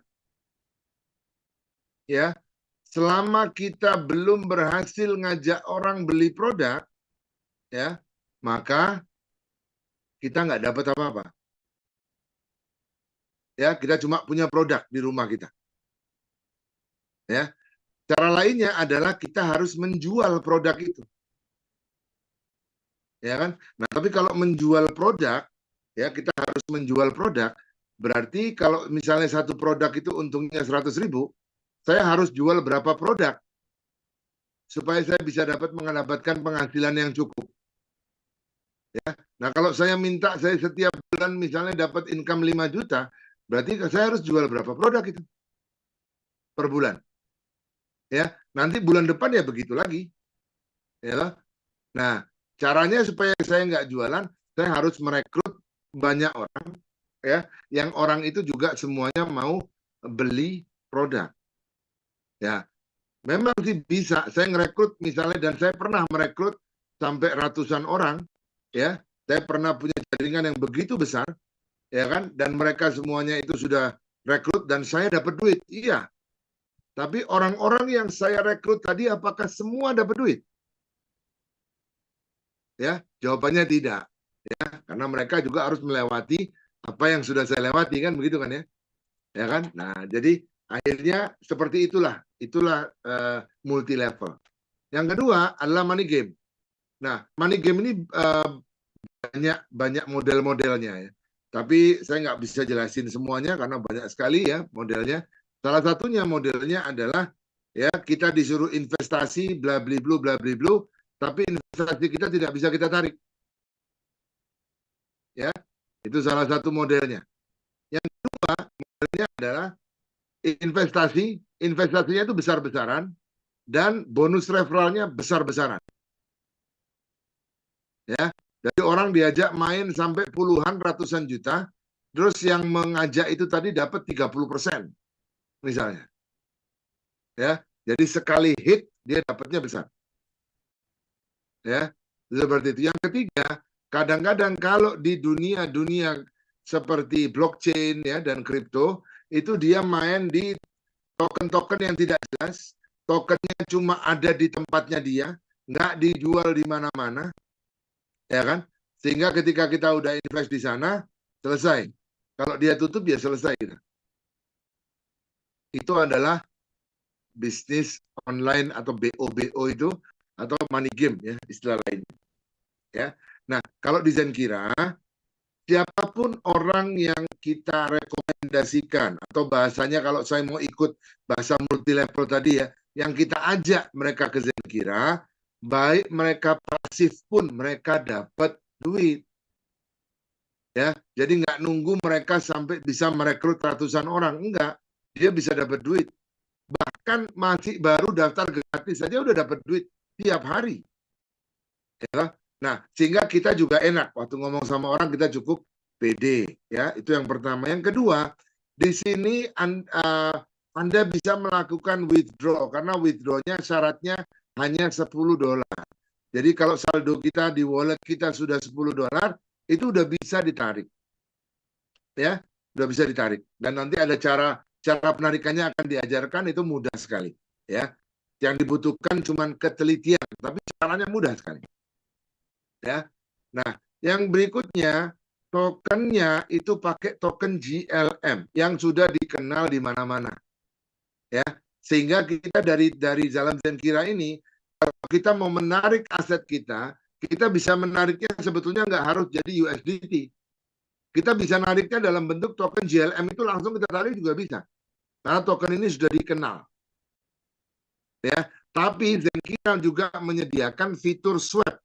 Ya, selama kita belum berhasil ngajak orang beli produk, ya, maka kita nggak dapat apa-apa. Ya, kita cuma punya produk di rumah kita. Ya, cara lainnya adalah kita harus menjual produk itu. Ya kan? Nah, tapi kalau menjual produk, ya kita harus menjual produk. Berarti kalau misalnya satu produk itu untungnya 100.000, saya harus jual berapa produk supaya saya bisa mendapatkan penghasilan yang cukup. Ya. Nah, kalau saya minta saya setiap bulan misalnya dapat income 5 juta, berarti saya harus jual berapa produk itu per bulan. Ya, nanti bulan depan ya begitu lagi. Ya. Nah, caranya supaya saya nggak jualan, saya harus merekrut banyak orang, ya, yang orang itu juga semuanya mau beli produk. Ya, Memang sih bisa. Saya ngerekrut misalnya, dan saya pernah merekrut sampai ratusan orang, ya. Saya pernah punya jaringan yang begitu besar, ya kan? Dan mereka semuanya itu sudah rekrut dan saya dapat duit. Iya. Tapi orang-orang yang saya rekrut tadi apakah semua dapat duit? Ya, jawabannya tidak. Ya, karena mereka juga harus melewati apa yang sudah saya lewati, kan begitu kan ya? Ya kan? Nah, jadi akhirnya seperti itulah multi level. Yang kedua adalah money game. Nah, money game ini banyak model-modelnya ya. Tapi saya nggak bisa jelasin semuanya karena banyak sekali ya modelnya. Salah satunya modelnya adalah ya kita disuruh investasi bla bla bla bla bla bla, tapi investasi kita tidak bisa kita tarik. Ya, itu salah satu modelnya. Yang kedua modelnya adalah investasinya itu besar-besaran dan bonus referralnya besar-besaran. Ya, jadi orang diajak main sampai puluhan ratusan juta, terus yang mengajak itu tadi dapat 30% misalnya. Ya, jadi sekali hit dia dapatnya besar. Ya, seperti itu. Yang ketiga, kadang-kadang kalau di dunia seperti blockchain ya dan kripto, itu dia main di token-token yang tidak jelas, tokennya cuma ada di tempatnya dia, nggak dijual di mana-mana, ya kan? Sehingga ketika kita udah invest di sana, selesai. Kalau dia tutup, ya selesai. Itu adalah bisnis online atau BO itu, atau money game ya istilah lainnya. Ya. Nah, kalau di Zenkira, siapapun orang yang kita rekomendasikan atau bahasanya kalau saya mau ikut bahasa multi level tadi ya, yang kita ajak mereka ke Zenkira, baik mereka pasif pun mereka dapat duit. Ya, jadi nggak nunggu mereka sampai bisa merekrut ratusan orang, enggak, dia bisa dapat duit. Bahkan masih baru daftar gratis saja udah dapat duit tiap hari. Ya. Nah, sehingga kita juga enak waktu ngomong sama orang, kita cukup pede, ya. Itu yang pertama. Yang kedua, di sini Anda bisa melakukan withdraw karena withdrawnya syaratnya hanya $10. Jadi kalau saldo kita di wallet kita sudah $10, itu udah bisa ditarik. Ya, udah bisa ditarik. Dan nanti ada cara penarikannya akan diajarkan, itu mudah sekali, ya. Yang dibutuhkan cuma ketelitian, tapi caranya mudah sekali. Ya. Nah, yang berikutnya tokennya itu pakai token GLM yang sudah dikenal di mana-mana. Ya, sehingga kita dari dalam Zenkira ini, kalau kita mau menarik aset kita bisa menariknya sebetulnya nggak harus jadi USDT. Kita bisa nariknya dalam bentuk token GLM, itu langsung kita tarik juga bisa. Karena token ini sudah dikenal. Ya, tapi Zenkira juga menyediakan fitur swap.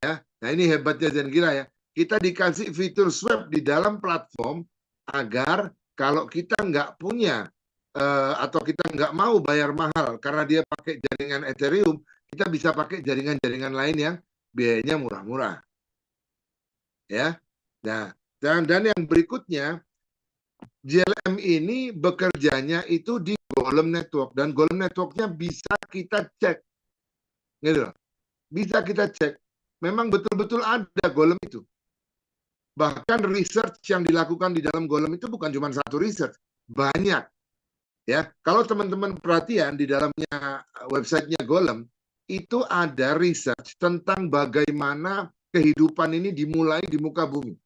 Ya, nah ini hebatnya Zenkira ya. Kita dikasih fitur swap di dalam platform agar kalau kita nggak punya atau kita nggak mau bayar mahal karena dia pakai jaringan Ethereum, kita bisa pakai jaringan-jaringan lain yang biayanya murah-murah. Ya, nah dan yang berikutnya, GLM ini bekerjanya itu di Golem Network dan Golem Networknya bisa kita cek, gitu loh. Bisa kita cek. Memang betul-betul ada Golem itu. Bahkan research yang dilakukan di dalam Golem itu bukan cuma satu research, banyak. Ya, kalau teman-teman perhatian di dalamnya websitenya Golem, itu ada research tentang bagaimana kehidupan ini dimulai di muka bumi.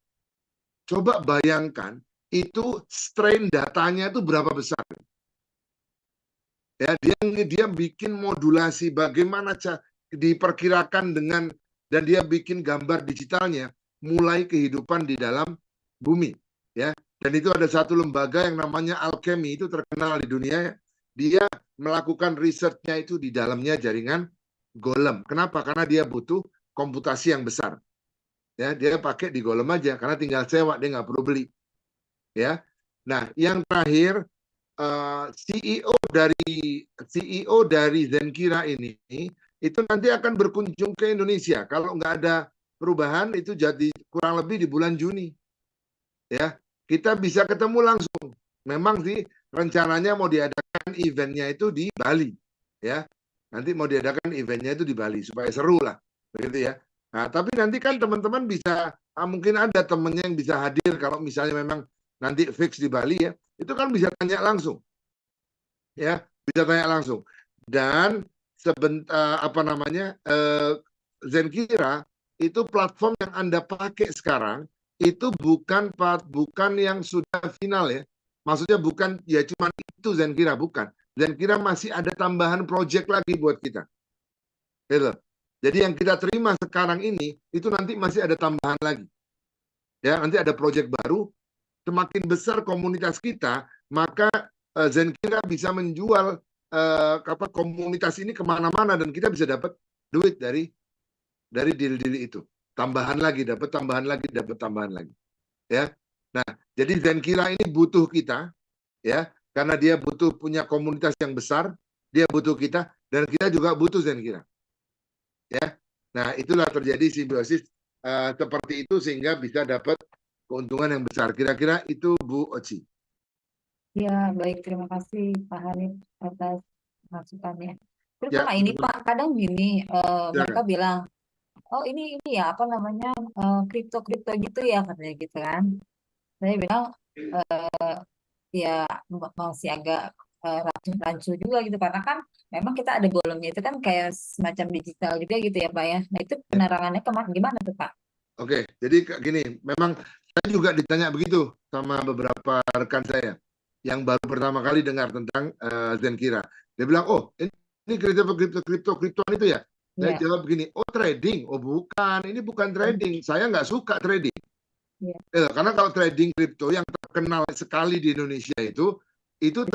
Coba bayangkan, itu strain datanya itu berapa besar. Ya, dia bikin modulasi bagaimana diperkirakan dengan, dan dia bikin gambar digitalnya mulai kehidupan di dalam bumi, ya. Dan itu ada satu lembaga yang namanya Alchemy, itu terkenal di dunia. Dia melakukan risetnya itu di dalamnya jaringan Golem. Kenapa? Karena dia butuh komputasi yang besar. Ya, dia pakai di Golem aja karena tinggal sewa, dia nggak perlu beli. Ya. Nah, yang terakhir, CEO dari Zenkira ini itu nanti akan berkunjung ke Indonesia. Kalau nggak ada perubahan, itu jadi kurang lebih di bulan Juni. Ya, kita bisa ketemu langsung. Memang sih rencananya mau diadakan eventnya itu di Bali. ya. Nanti mau diadakan eventnya itu di Bali supaya seru lah, begitu ya. Nah, tapi nanti kan teman-teman bisa, mungkin ada temennya yang bisa hadir kalau misalnya memang nanti fix di Bali ya, itu kan bisa tanya langsung, ya, bisa tanya langsung. Dan sebentar apa namanya, Zenkira itu platform yang Anda pakai sekarang itu bukan yang sudah final ya. Maksudnya bukan ya cuma itu Zenkira, bukan. Zenkira masih ada tambahan project lagi buat kita. Gitu. Jadi yang kita terima sekarang ini itu nanti masih ada tambahan lagi. Ya, nanti ada project baru. Semakin besar komunitas kita, maka Zenkira bisa menjual komunitas ini kemana-mana dan kita bisa dapat duit dari deal-deal itu. Tambahan lagi, dapat tambahan lagi, dapat tambahan lagi. Ya. Nah, jadi Zenkira ini butuh kita, ya, karena dia butuh punya komunitas yang besar, dia butuh kita, dan kita juga butuh Zenkira. Ya, nah itulah terjadi simbiosis seperti itu sehingga bisa dapat keuntungan yang besar. Kira-kira itu Bu Oci.
Ya, baik. Terima kasih Pak Hanif atas masukannya. Terus
Ya,
sama ini
betul.
Pak, kadang gini, mereka
Silakan.
bilang, oh ini ya apa namanya, kripto-kripto gitu ya, katanya gitu kan. Saya bilang, ya masih agak rancu juga gitu, karena kan memang kita ada bolongnya itu kan kayak semacam digital juga gitu ya Pak ya. Nah itu
Ya.
penerangannya kemarin gimana tuh Pak?
Oke, jadi gini, memang saya juga ditanya begitu sama beberapa rekan saya yang baru pertama kali dengar tentang Zenkira. Dia bilang, oh ini kriptoan itu ya? Saya
Ya,
jawab begini, oh trading, oh bukan, ini bukan trading. Saya nggak suka trading.
ya,
Karena kalau trading kripto yang terkenal sekali di Indonesia itu
betul.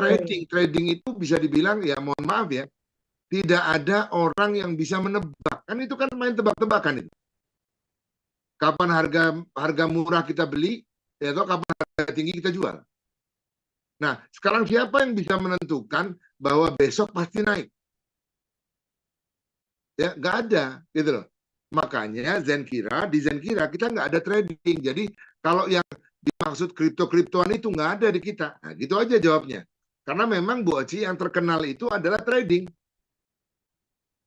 trading itu bisa dibilang ya mohon maaf ya, tidak ada orang yang bisa menebak. Kan itu kan main tebak-tebakan itu. Kapan harga murah kita beli, ya atau kapan harga tinggi kita jual. Nah, sekarang siapa yang bisa menentukan bahwa besok pasti naik? Ya, nggak ada, gitu loh. Makanya di Zenkira kita nggak ada trading. Jadi kalau yang dimaksud kriptoan itu nggak ada di kita. Nah, gitu aja jawabnya. Karena memang Bu Oci yang terkenal itu adalah trading.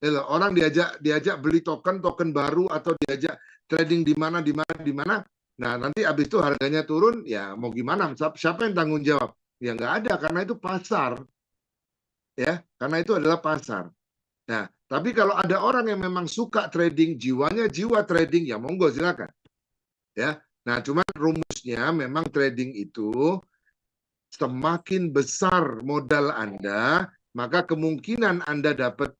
Gitu. Orang diajak beli token baru atau diajak trading di mana. Nah, nanti habis itu harganya turun, ya mau gimana? Siapa yang tanggung jawab? Ya nggak ada, karena itu pasar. Ya, karena itu adalah pasar. Nah, tapi kalau ada orang yang memang suka trading, jiwanya jiwa trading, ya monggo silakan. Ya. Nah, cuman rumusnya memang trading itu semakin besar modal Anda, maka kemungkinan Anda dapat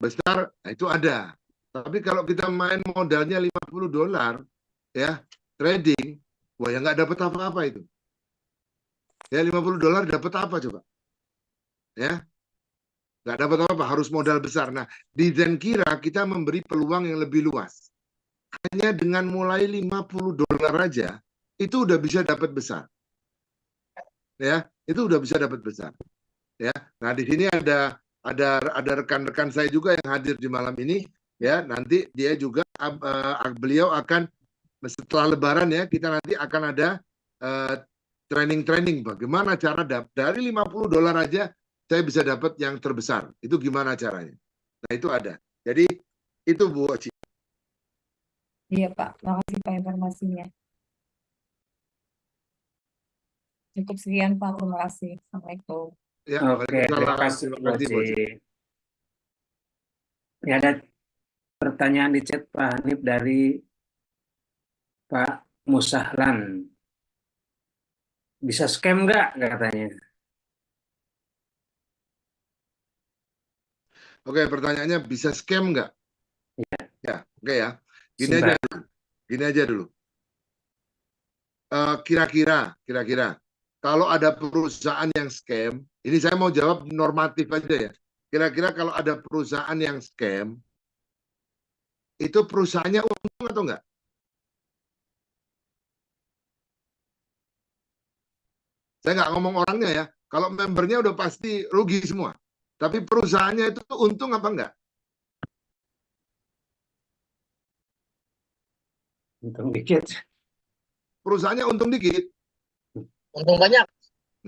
besar, nah itu ada. Tapi kalau kita main modalnya $50, ya, trading, wah ya nggak dapat apa-apa itu. Ya, $50 dapat apa coba? Ya, nggak dapat apa-apa, harus modal besar. Nah, di Zenkira kita memberi peluang yang lebih luas. Hanya dengan mulai $50 aja, itu udah bisa dapat besar. Ya, itu udah bisa dapat besar. Ya, nah di sini ada rekan-rekan saya juga yang hadir di malam ini. Ya, nanti dia juga beliau akan setelah Lebaran ya, kita nanti akan ada training bagaimana cara dari $50 aja saya bisa dapat yang terbesar. Itu gimana caranya? Nah, itu ada. Jadi itu Bu Oci.
Iya Pak, makasih Pak informasinya. Cukup sekian Pak, terima kasih. Assalamualaikum.
Ya,
Oke, terima
Waalaikumsalam.
kasih
Terima
Bu
kasih Bu
Oci.
Oci.
Ya, ada pertanyaan di chat Pak Hanif dari Pak Musahlan. Bisa scam nggak katanya?
Oke, pertanyaannya bisa scam nggak? Ya, oke ya. Gini
Singkat.
aja dulu. Kira-kira kalau ada perusahaan yang scam, ini saya mau jawab normatif aja ya. Kira-kira kalau ada perusahaan yang scam, itu perusahaannya untung atau enggak? Saya nggak ngomong orangnya ya. Kalau membernya udah pasti rugi semua. Tapi perusahaannya itu untung apa enggak?
Untung dikit.
Perusahaannya untung dikit.
Untung banyak.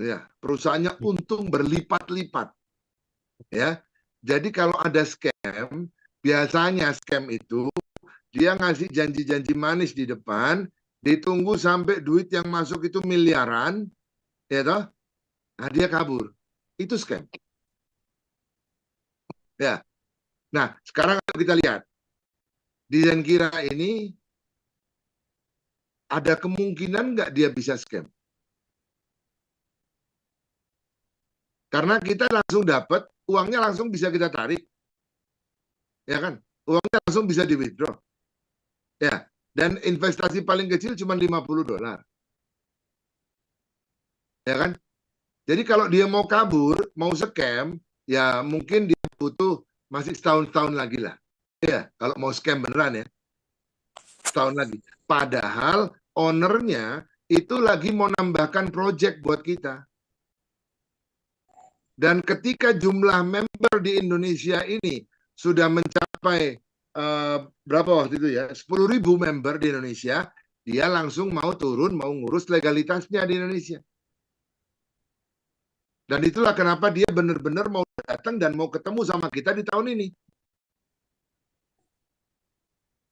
Ya, perusahaannya untung berlipat-lipat. Ya. Jadi kalau ada scam, biasanya scam itu dia ngasih janji-janji manis di depan, ditunggu sampai duit yang masuk itu miliaran, ya toh? Nah, dia kabur. Itu scam. Ya. Nah, sekarang kalau kita lihat di Zenkira ini ada kemungkinan nggak dia bisa scam? Karena kita langsung dapat, uangnya langsung bisa kita tarik. Ya kan? Uangnya langsung bisa di withdraw. Ya. Dan investasi paling kecil cuma $50. Ya kan? Jadi kalau dia mau kabur, mau scam, ya mungkin dia butuh masih setahun-setahun lagi lah. Ya, kalau mau scam beneran ya. Setahun lagi. Padahal ownernya itu lagi mau nambahkan project buat kita. Dan ketika jumlah member di Indonesia ini sudah mencapai berapa waktu itu ya, 10.000 member di Indonesia, dia langsung mau turun, mau ngurus legalitasnya di Indonesia. Dan itulah kenapa dia benar-benar mau datang dan mau ketemu sama kita di tahun ini.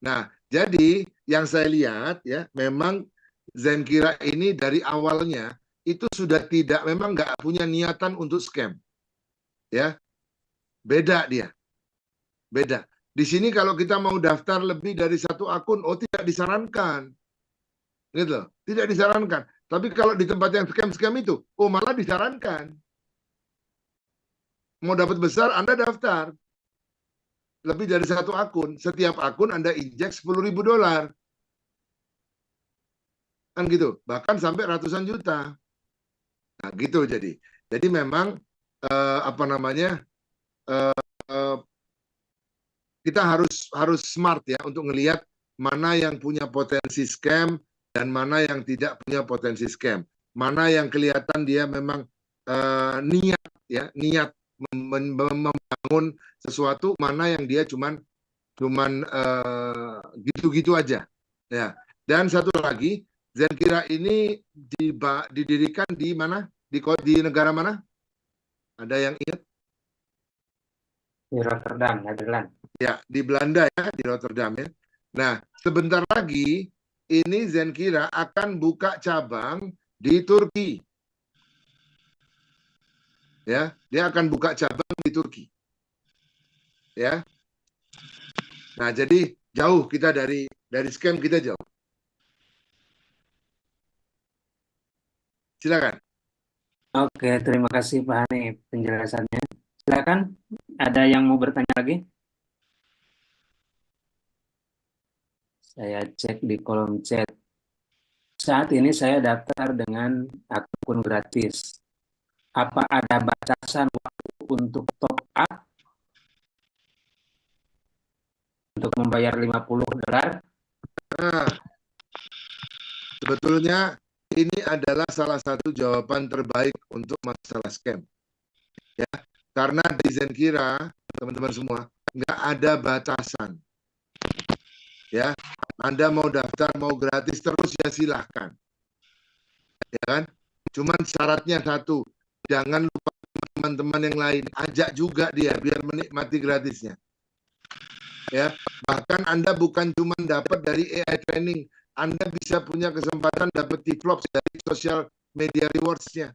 Nah, jadi yang saya lihat ya, memang Zenkira ini dari awalnya itu sudah tidak, memang nggak punya niatan untuk scam. Ya, beda dia. Beda. Di sini kalau kita mau daftar lebih dari satu akun, oh tidak disarankan. Gitu loh. Tidak disarankan. Tapi kalau di tempat yang scam-scam itu, oh malah disarankan. Mau dapat besar, Anda daftar. Lebih dari satu akun. Setiap akun Anda injek $10.000. Kan gitu. Bahkan sampai ratusan juta. Nah gitu jadi. Jadi memang apa namanya, kita harus smart ya untuk ngelihat mana yang punya potensi scam dan mana yang tidak punya potensi scam. Mana yang kelihatan dia memang niat ya, niat membangun sesuatu, mana yang dia cuman gitu-gitu aja. Ya. Dan satu lagi, Zenkira ini didirikan di mana? Di negara mana? Ada yang ingat?
Di Rotterdam, Nederland.
Ya, di Belanda ya, di Rotterdam ya. Nah, sebentar lagi ini Zenkira akan buka cabang di Turki. Ya, dia akan buka cabang di Turki. Ya. Nah, jadi jauh kita dari scam, kita jauh. Silakan.
Oke, terima kasih Pak Hanif penjelasannya. Silakan, ada yang mau bertanya lagi? Saya cek di kolom chat. Saat ini saya daftar dengan akun gratis. Apa ada batasan waktu untuk top up untuk membayar $50?
Nah, sebetulnya ini adalah salah satu jawaban terbaik untuk masalah scam. Ya, karena di Zenkira, teman-teman semua, nggak ada batasan. Ya, Anda mau daftar, mau gratis terus ya silahkan. Ya kan? Cuman syaratnya satu, jangan lupa teman-teman yang lain, ajak juga dia biar menikmati gratisnya. Ya, bahkan Anda bukan cuma dapat dari AI training, Anda bisa punya kesempatan dapat develop dari social media rewards-nya.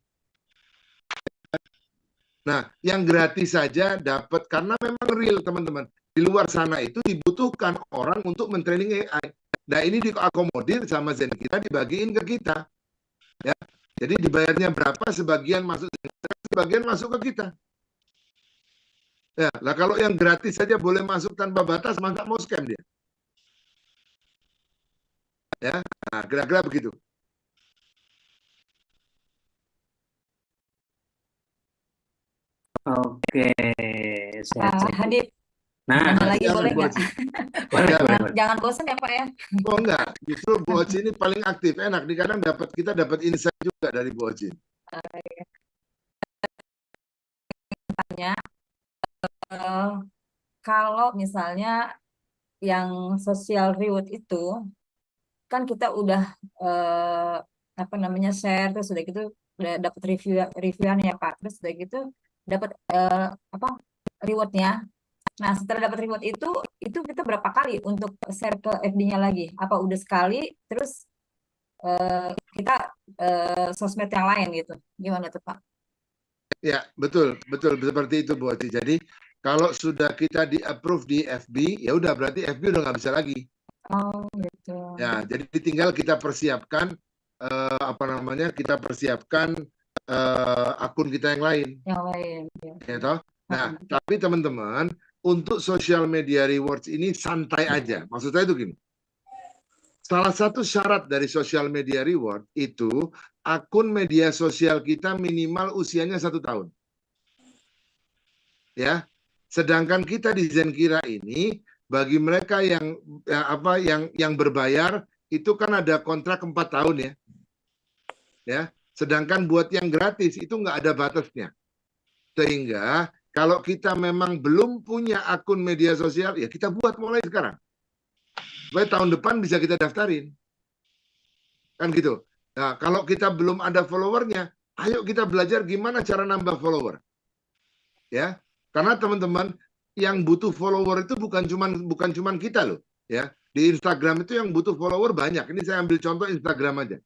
Nah, yang gratis saja dapat karena memang real, teman-teman. Di luar sana itu dibutuhkan orang untuk mentraining AI. Nah, ini diakomodir sama Zenkira, dibagiin ke kita. Ya. Jadi dibayarnya berapa, sebagian masuk Zenkira, sebagian masuk ke kita. Ya, lah kalau yang gratis saja boleh masuk tanpa batas, masa mau scam dia? Ya, nah, kira-kira begitu.
Oke, saya cek.
Hanif,
Nah,
nanya lagi boleh nggak?
boleh.
Jangan bosan ya Pak ya.
Oh enggak, justru Bu Oci ini paling aktif, enak. Di kadang kita dapat insight juga dari Bu Oci.
Tanya, kalau misalnya yang social reward itu kan kita udah apa namanya share, terus udah gitu udah dapat reviewan ya Pak, terus udah gitu dapat apa rewardnya. Nah, setelah dapat reward itu kita berapa kali untuk share ke FB-nya lagi? Apa udah sekali, terus kita sosmed yang lain gitu? Gimana tuh, Pak?
Ya, betul, betul seperti itu Bu Oti. Jadi kalau sudah kita di-approve di FB, ya udah berarti FB udah nggak bisa lagi.
Oh, gitu.
Ya, jadi tinggal kita persiapkan apa namanya? Kita persiapkan akun kita yang lain.
Yang lain. Ya.
Ya toh? Nah, tapi teman-teman, untuk social media rewards ini santai aja. Maksud saya itu gini. Salah satu syarat dari social media reward itu akun media sosial kita minimal usianya 1 tahun. Ya, sedangkan kita di Zenkira ini bagi mereka yang berbayar itu kan ada kontrak 4 tahun ya. Ya, sedangkan buat yang gratis itu nggak ada batasnya. Sehingga kalau kita memang belum punya akun media sosial, ya kita buat mulai sekarang. Supaya tahun depan bisa kita daftarin. Kan gitu. Nah, kalau kita belum ada followernya, ayo kita belajar gimana cara nambah follower. Ya, karena teman-teman yang butuh follower itu bukan cuman kita loh. Ya, di Instagram itu yang butuh follower banyak. Ini saya ambil contoh Instagram aja.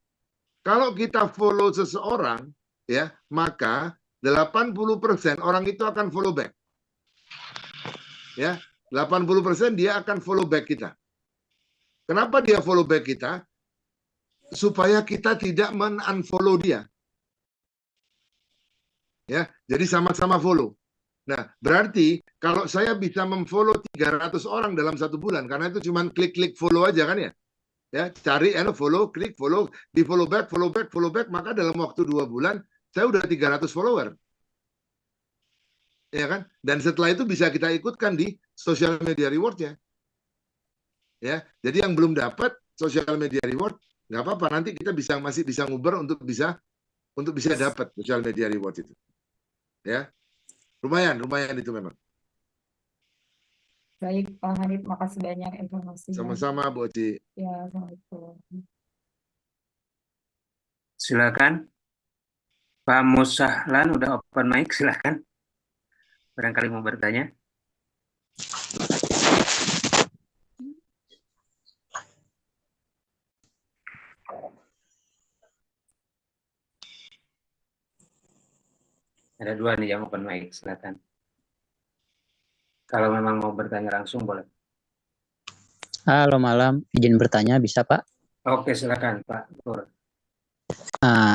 Kalau kita follow seseorang, ya, maka 80% orang itu akan follow back. Ya, 80% dia akan follow back kita. Kenapa dia follow back kita? Supaya kita tidak men-unfollow dia. Ya, jadi sama-sama follow. Nah, berarti kalau saya bisa memfollow 300 orang dalam 1 bulan, karena itu cuma klik-klik follow aja kan ya. Ya, cari follow, klik follow, di follow back, maka dalam waktu 2 bulan saya udah 300 follower. Ya kan? Dan setelah itu bisa kita ikutkan di social media reward-nya. Ya, jadi yang belum dapat social media reward nggak apa-apa, nanti kita masih bisa nguber untuk bisa dapat social media reward itu. Ya. Lumayan itu memang.
Baik, Pak Hanif, makasih banyak informasinya.
Sama-sama, Bu Oci.
Ya, Assalamualaikum.
Silakan. Pak Musahlan udah open mic, silakan. Barangkali mau bertanya. Ada 2 nih yang open mic, silakan. Kalau memang mau bertanya langsung boleh.
Halo malam, izin bertanya bisa Pak?
Oke, silakan Pak.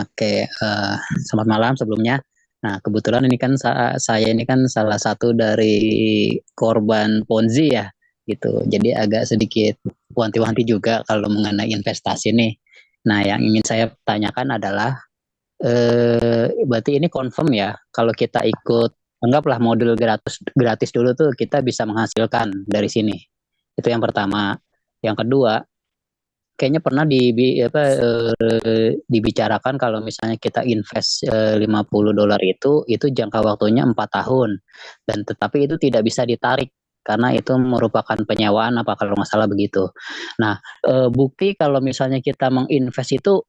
Oke, selamat malam sebelumnya. Nah, kebetulan ini kan saya ini kan salah satu dari korban Ponzi ya, gitu. Jadi agak sedikit wanti-wanti juga kalau mengenai investasi nih. Nah, yang ingin saya tanyakan adalah, berarti ini confirm ya, kalau kita ikut, anggaplah modul gratis dulu tuh kita bisa menghasilkan dari sini. Itu yang pertama. Yang kedua, kayaknya pernah dibicarakan kalau misalnya kita invest $50 itu jangka waktunya 4 tahun, dan tetapi itu tidak bisa ditarik karena itu merupakan penyewaan apa kalau nggak salah begitu. Nah, bukti kalau misalnya kita menginvest itu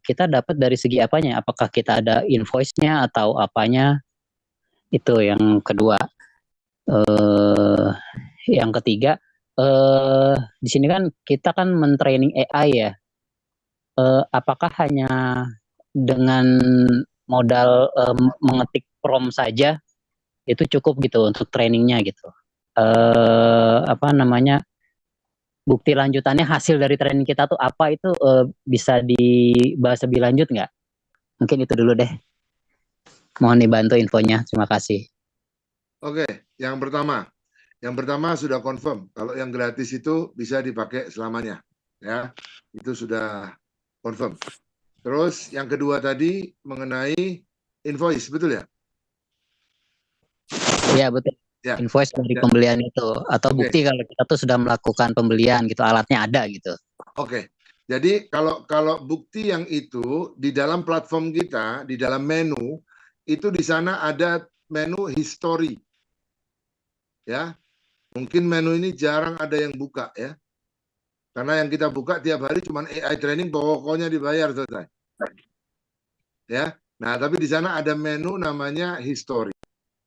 kita dapat dari segi apanya? Apakah kita ada invoice-nya atau apanya? Itu yang kedua. Yang ketiga, di sini kan kita kan mentraining AI ya. Apakah hanya dengan modal mengetik prompt saja itu cukup gitu untuk trainingnya gitu? Bukti lanjutannya hasil dari training kita tuh apa itu bisa dibahas lebih lanjut nggak? Mungkin itu dulu deh. Mohon dibantu infonya. Terima kasih.
Oke, yang pertama sudah confirm kalau yang gratis itu bisa dipakai selamanya, ya, itu sudah confirm. Terus yang kedua tadi mengenai invoice, betul ya?
Iya betul. Ya. Invoice dari pembelian itu atau bukti kalau kita tuh sudah melakukan pembelian gitu, alatnya ada gitu.
Oke. Jadi kalau bukti yang itu di dalam platform kita, di dalam menu itu di sana ada menu history. Ya. Mungkin menu ini jarang ada yang buka ya. Karena yang kita buka tiap hari cuma AI training, pokoknya dibayar selesai. Ya. Nah, tapi di sana ada menu namanya history.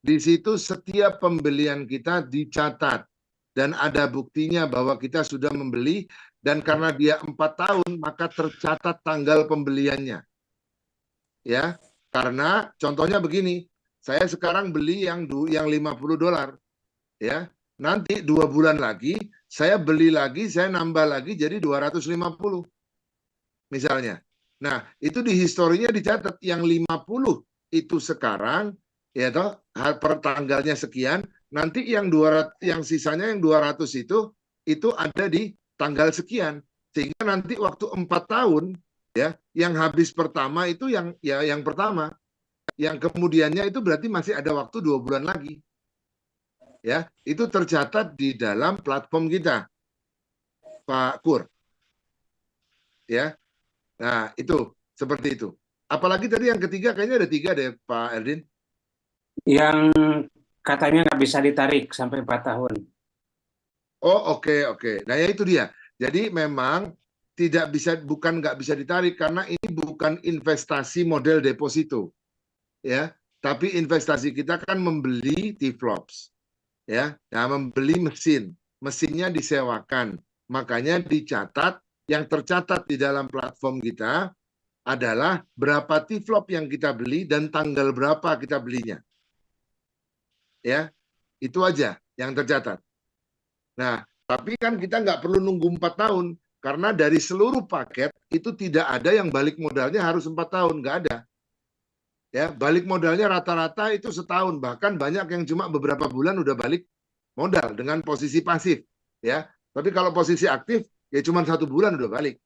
Di situ setiap pembelian kita dicatat dan ada buktinya bahwa kita sudah membeli, dan karena dia 4 tahun maka tercatat tanggal pembeliannya. Ya, karena contohnya begini, saya sekarang beli yang $50, ya. Nanti 2 bulan lagi saya beli lagi, saya nambah lagi jadi 250 misalnya. Nah, itu di historinya dicatat yang 50 itu sekarang, ya toh, per tanggalnya sekian, nanti yang 200, yang sisanya yang 200 itu ada di tanggal sekian. Sehingga nanti waktu 4 tahun, ya, yang habis pertama itu yang pertama. Yang kemudiannya itu berarti masih ada waktu 2 bulan lagi. Ya, itu tercatat di dalam platform kita, Pak Kur. Ya. Nah, itu seperti itu. Apalagi tadi yang ketiga, kayaknya ada 3 deh, Pak Erdin.
Yang katanya nggak bisa ditarik sampai 4 tahun.
Oh, oke. Nah, ya itu dia. Jadi memang bukan nggak bisa ditarik, karena ini bukan investasi model deposito, ya. Tapi investasi kita kan membeli T-flops, ya. Nah, membeli mesinnya disewakan. Makanya dicatat, yang tercatat di dalam platform kita adalah berapa T-flop yang kita beli dan tanggal berapa kita belinya. Ya, itu aja yang tercatat. Nah, tapi kan kita nggak perlu nunggu 4 tahun, karena dari seluruh paket itu tidak ada yang balik modalnya harus 4 tahun, nggak ada. Ya, balik modalnya rata-rata itu setahun, bahkan banyak yang cuma beberapa bulan udah balik modal dengan posisi pasif. Ya, tapi kalau posisi aktif ya cuma 1 bulan udah balik.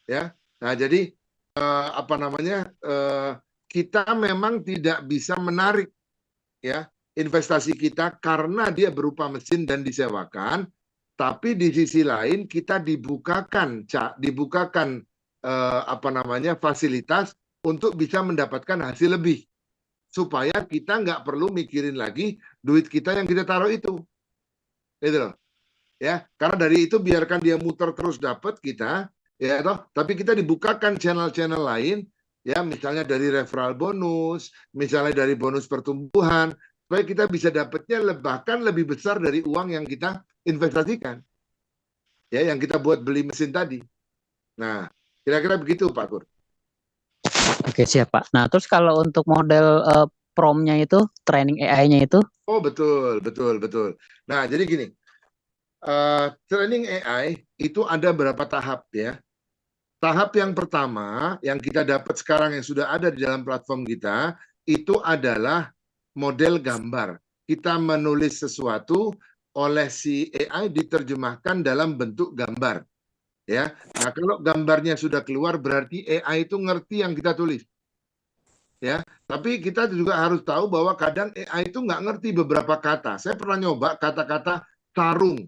Ya, nah jadi kita memang tidak bisa menarik, ya, investasi kita karena dia berupa mesin dan disewakan, tapi di sisi lain kita dibukakan fasilitas untuk bisa mendapatkan hasil lebih, supaya kita nggak perlu mikirin lagi duit kita yang kita taruh itu, gitu loh, ya. Karena dari itu biarkan dia muter terus dapat kita, ya toh, tapi kita dibukakan channel-channel lain, ya, misalnya dari referral bonus, misalnya dari bonus pertumbuhan, supaya kita bisa dapatnya bahkan lebih besar dari uang yang kita investasikan, ya, yang kita buat beli mesin tadi. Nah, kira-kira begitu, Pak Kur.
Oke, siap, Pak. Nah, terus kalau untuk model prompt-nya itu, training AI-nya itu?
Oh, betul. Nah, jadi gini, training AI itu ada berapa tahap, ya. Tahap yang pertama yang kita dapat sekarang yang sudah ada di dalam platform kita itu adalah model gambar. Kita menulis sesuatu, oleh si AI diterjemahkan dalam bentuk gambar. Ya. Nah, kalau gambarnya sudah keluar berarti AI itu ngerti yang kita tulis. Ya, tapi kita juga harus tahu bahwa kadang AI itu nggak ngerti beberapa kata. Saya pernah nyoba kata-kata sarung.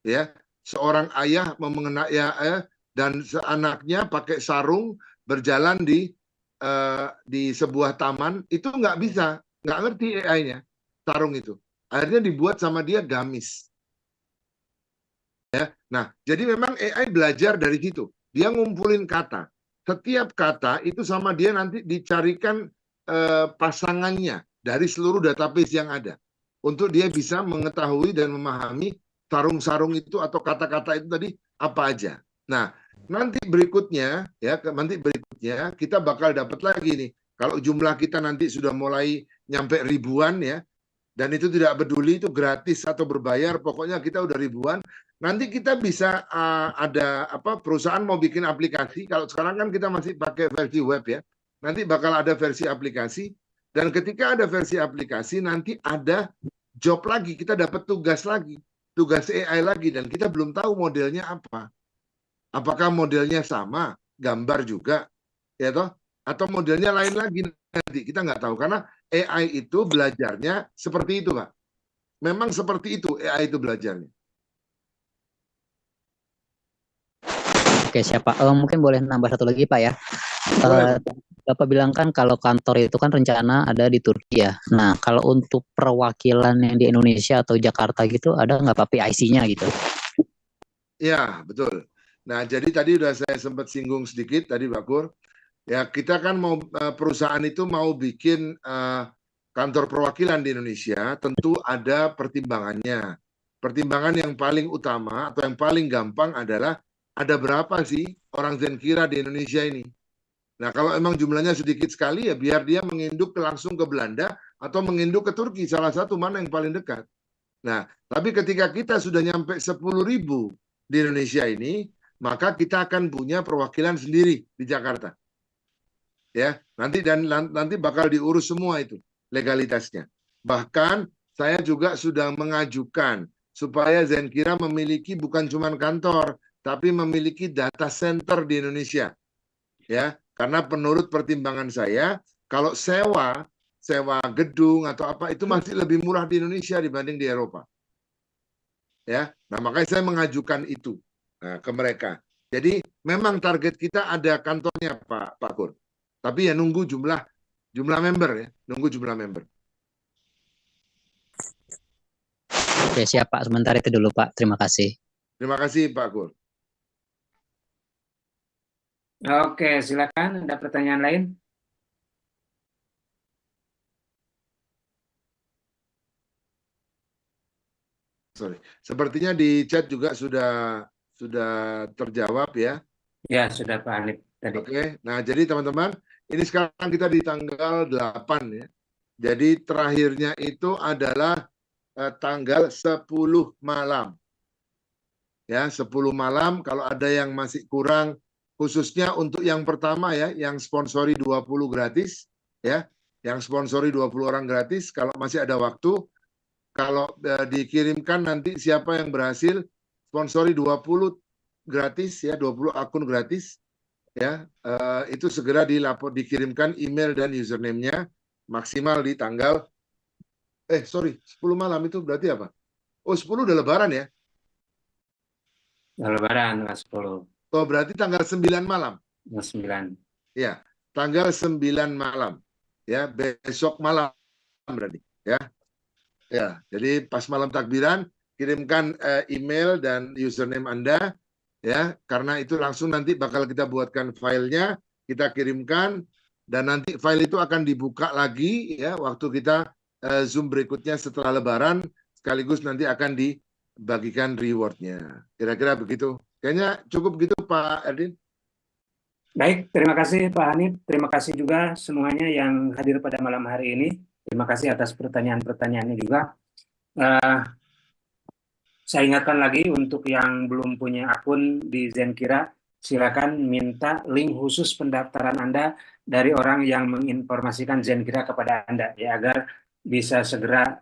Ya, seorang ayah dan anaknya pakai sarung berjalan di sebuah taman, itu nggak bisa, nggak ngerti AI-nya sarung itu. Akhirnya dibuat sama dia gamis. Ya, nah jadi memang AI belajar dari situ. Dia ngumpulin kata. Setiap kata itu sama dia nanti dicarikan pasangannya dari seluruh database yang ada, untuk dia bisa mengetahui dan memahami sarung-sarung itu atau kata-kata itu tadi apa aja. Nah, nanti berikutnya kita bakal dapat lagi nih. Kalau jumlah kita nanti sudah mulai nyampe ribuan, ya, dan itu tidak peduli itu gratis atau berbayar, pokoknya kita udah ribuan. Nanti kita bisa ada perusahaan mau bikin aplikasi. Kalau sekarang kan kita masih pakai versi web, ya. Nanti bakal ada versi aplikasi, dan ketika ada versi aplikasi nanti ada job lagi, kita dapat tugas lagi, tugas AI lagi, dan kita belum tahu modelnya apa. Apakah modelnya sama, gambar juga, ya toh, atau modelnya lain lagi nanti kita nggak tahu, karena AI itu belajarnya seperti itu, Pak. Memang seperti itu AI itu belajarnya.
Oke, siapa? Mungkin boleh nambah satu lagi, Pak, ya. Bapak bilang kan kalau kantor itu kan rencana ada di Turki, ya. Nah, kalau untuk perwakilan yang di Indonesia atau Jakarta gitu, ada nggak Pak PIC-nya gitu?
Ya, betul. Nah, jadi tadi udah saya sempat singgung sedikit tadi, Pak Kur. Ya, kita kan mau perusahaan itu mau bikin kantor perwakilan di Indonesia, tentu ada pertimbangannya. Pertimbangan yang paling utama atau yang paling gampang adalah ada berapa sih orang Zenkira di Indonesia ini. Nah, kalau emang jumlahnya sedikit sekali ya biar dia menginduk langsung ke Belanda atau menginduk ke Turki, salah satu mana yang paling dekat. Nah, tapi ketika kita sudah nyampe 10.000 di Indonesia ini, maka kita akan punya perwakilan sendiri di Jakarta. Ya, nanti bakal diurus semua itu legalitasnya. Bahkan saya juga sudah mengajukan supaya Zenkira memiliki bukan cuma kantor, tapi memiliki data center di Indonesia. Ya, karena menurut pertimbangan saya, kalau sewa gedung atau apa itu masih lebih murah di Indonesia dibanding di Eropa. Ya, nah makanya saya mengajukan itu ke mereka. Jadi memang target kita ada kantornya Pak Kur. Tapi ya nunggu jumlah member ya, nunggu jumlah member.
Oke, siap Pak. Sebentar itu dulu Pak. Terima kasih.
Terima kasih Pak Kur.
Oke, silakan. Ada pertanyaan lain?
Sorry. Sepertinya di chat juga sudah terjawab ya.
Ya, sudah Pak Hanif tadi.
Oke. Nah, jadi teman-teman, ini sekarang kita di tanggal 8 ya. Jadi terakhirnya itu adalah tanggal 10 malam. Ya, 10 malam kalau ada yang masih kurang khususnya untuk yang pertama ya, yang sponsori 20 gratis ya. Yang sponsori 20 orang gratis kalau masih ada waktu. Kalau dikirimkan nanti siapa yang berhasil sponsori 20 gratis ya, 20 akun gratis ya, itu segera dikirimkan email dan username-nya maksimal di tanggal 10 malam itu berarti apa? Oh, 10 udah lebaran ya?
Udah lebaran tanggal 10.
Oh, berarti tanggal 9 malam.
Tanggal 9.
Ya, tanggal 9 malam. Ya, besok malam berarti ya. Ya, jadi pas malam takbiran kirimkan email dan username Anda ya, karena itu langsung nanti bakal kita buatkan filenya, kita kirimkan dan nanti file itu akan dibuka lagi ya waktu kita Zoom berikutnya setelah Lebaran, sekaligus nanti akan dibagikan rewardnya. Kira-kira begitu. Kayaknya cukup gitu Pak Erdin.
Baik, terima kasih Pak Hanif. Terima kasih juga semuanya yang hadir pada malam hari ini. Terima kasih atas pertanyaan-pertanyaannya juga. Saya ingatkan lagi untuk yang belum punya akun di Zenkira, silakan minta link khusus pendaftaran Anda dari orang yang menginformasikan Zenkira kepada Anda ya, agar bisa segera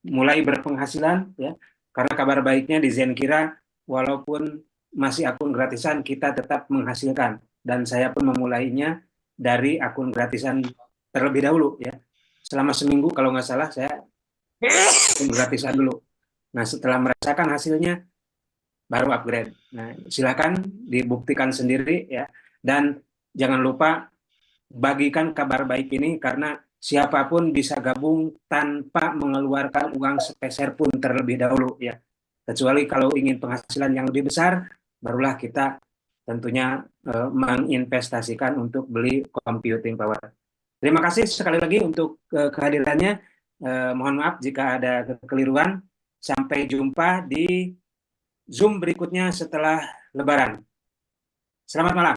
mulai berpenghasilan ya. Karena kabar baiknya di Zenkira walaupun masih akun gratisan kita tetap menghasilkan, dan saya pun memulainya dari akun gratisan terlebih dahulu ya. Selama seminggu kalau nggak salah saya gratisan dulu. Nah, setelah merasakan hasilnya baru upgrade. Nah, silakan dibuktikan sendiri ya. Dan jangan lupa bagikan kabar baik ini, karena siapapun bisa gabung tanpa mengeluarkan uang sepeser pun terlebih dahulu ya. Kecuali kalau ingin penghasilan yang lebih besar, barulah kita tentunya menginvestasikan untuk beli computing power. Terima kasih sekali lagi untuk kehadirannya. Mohon maaf jika ada kekeliruan. Sampai jumpa di Zoom berikutnya setelah Lebaran. Selamat malam.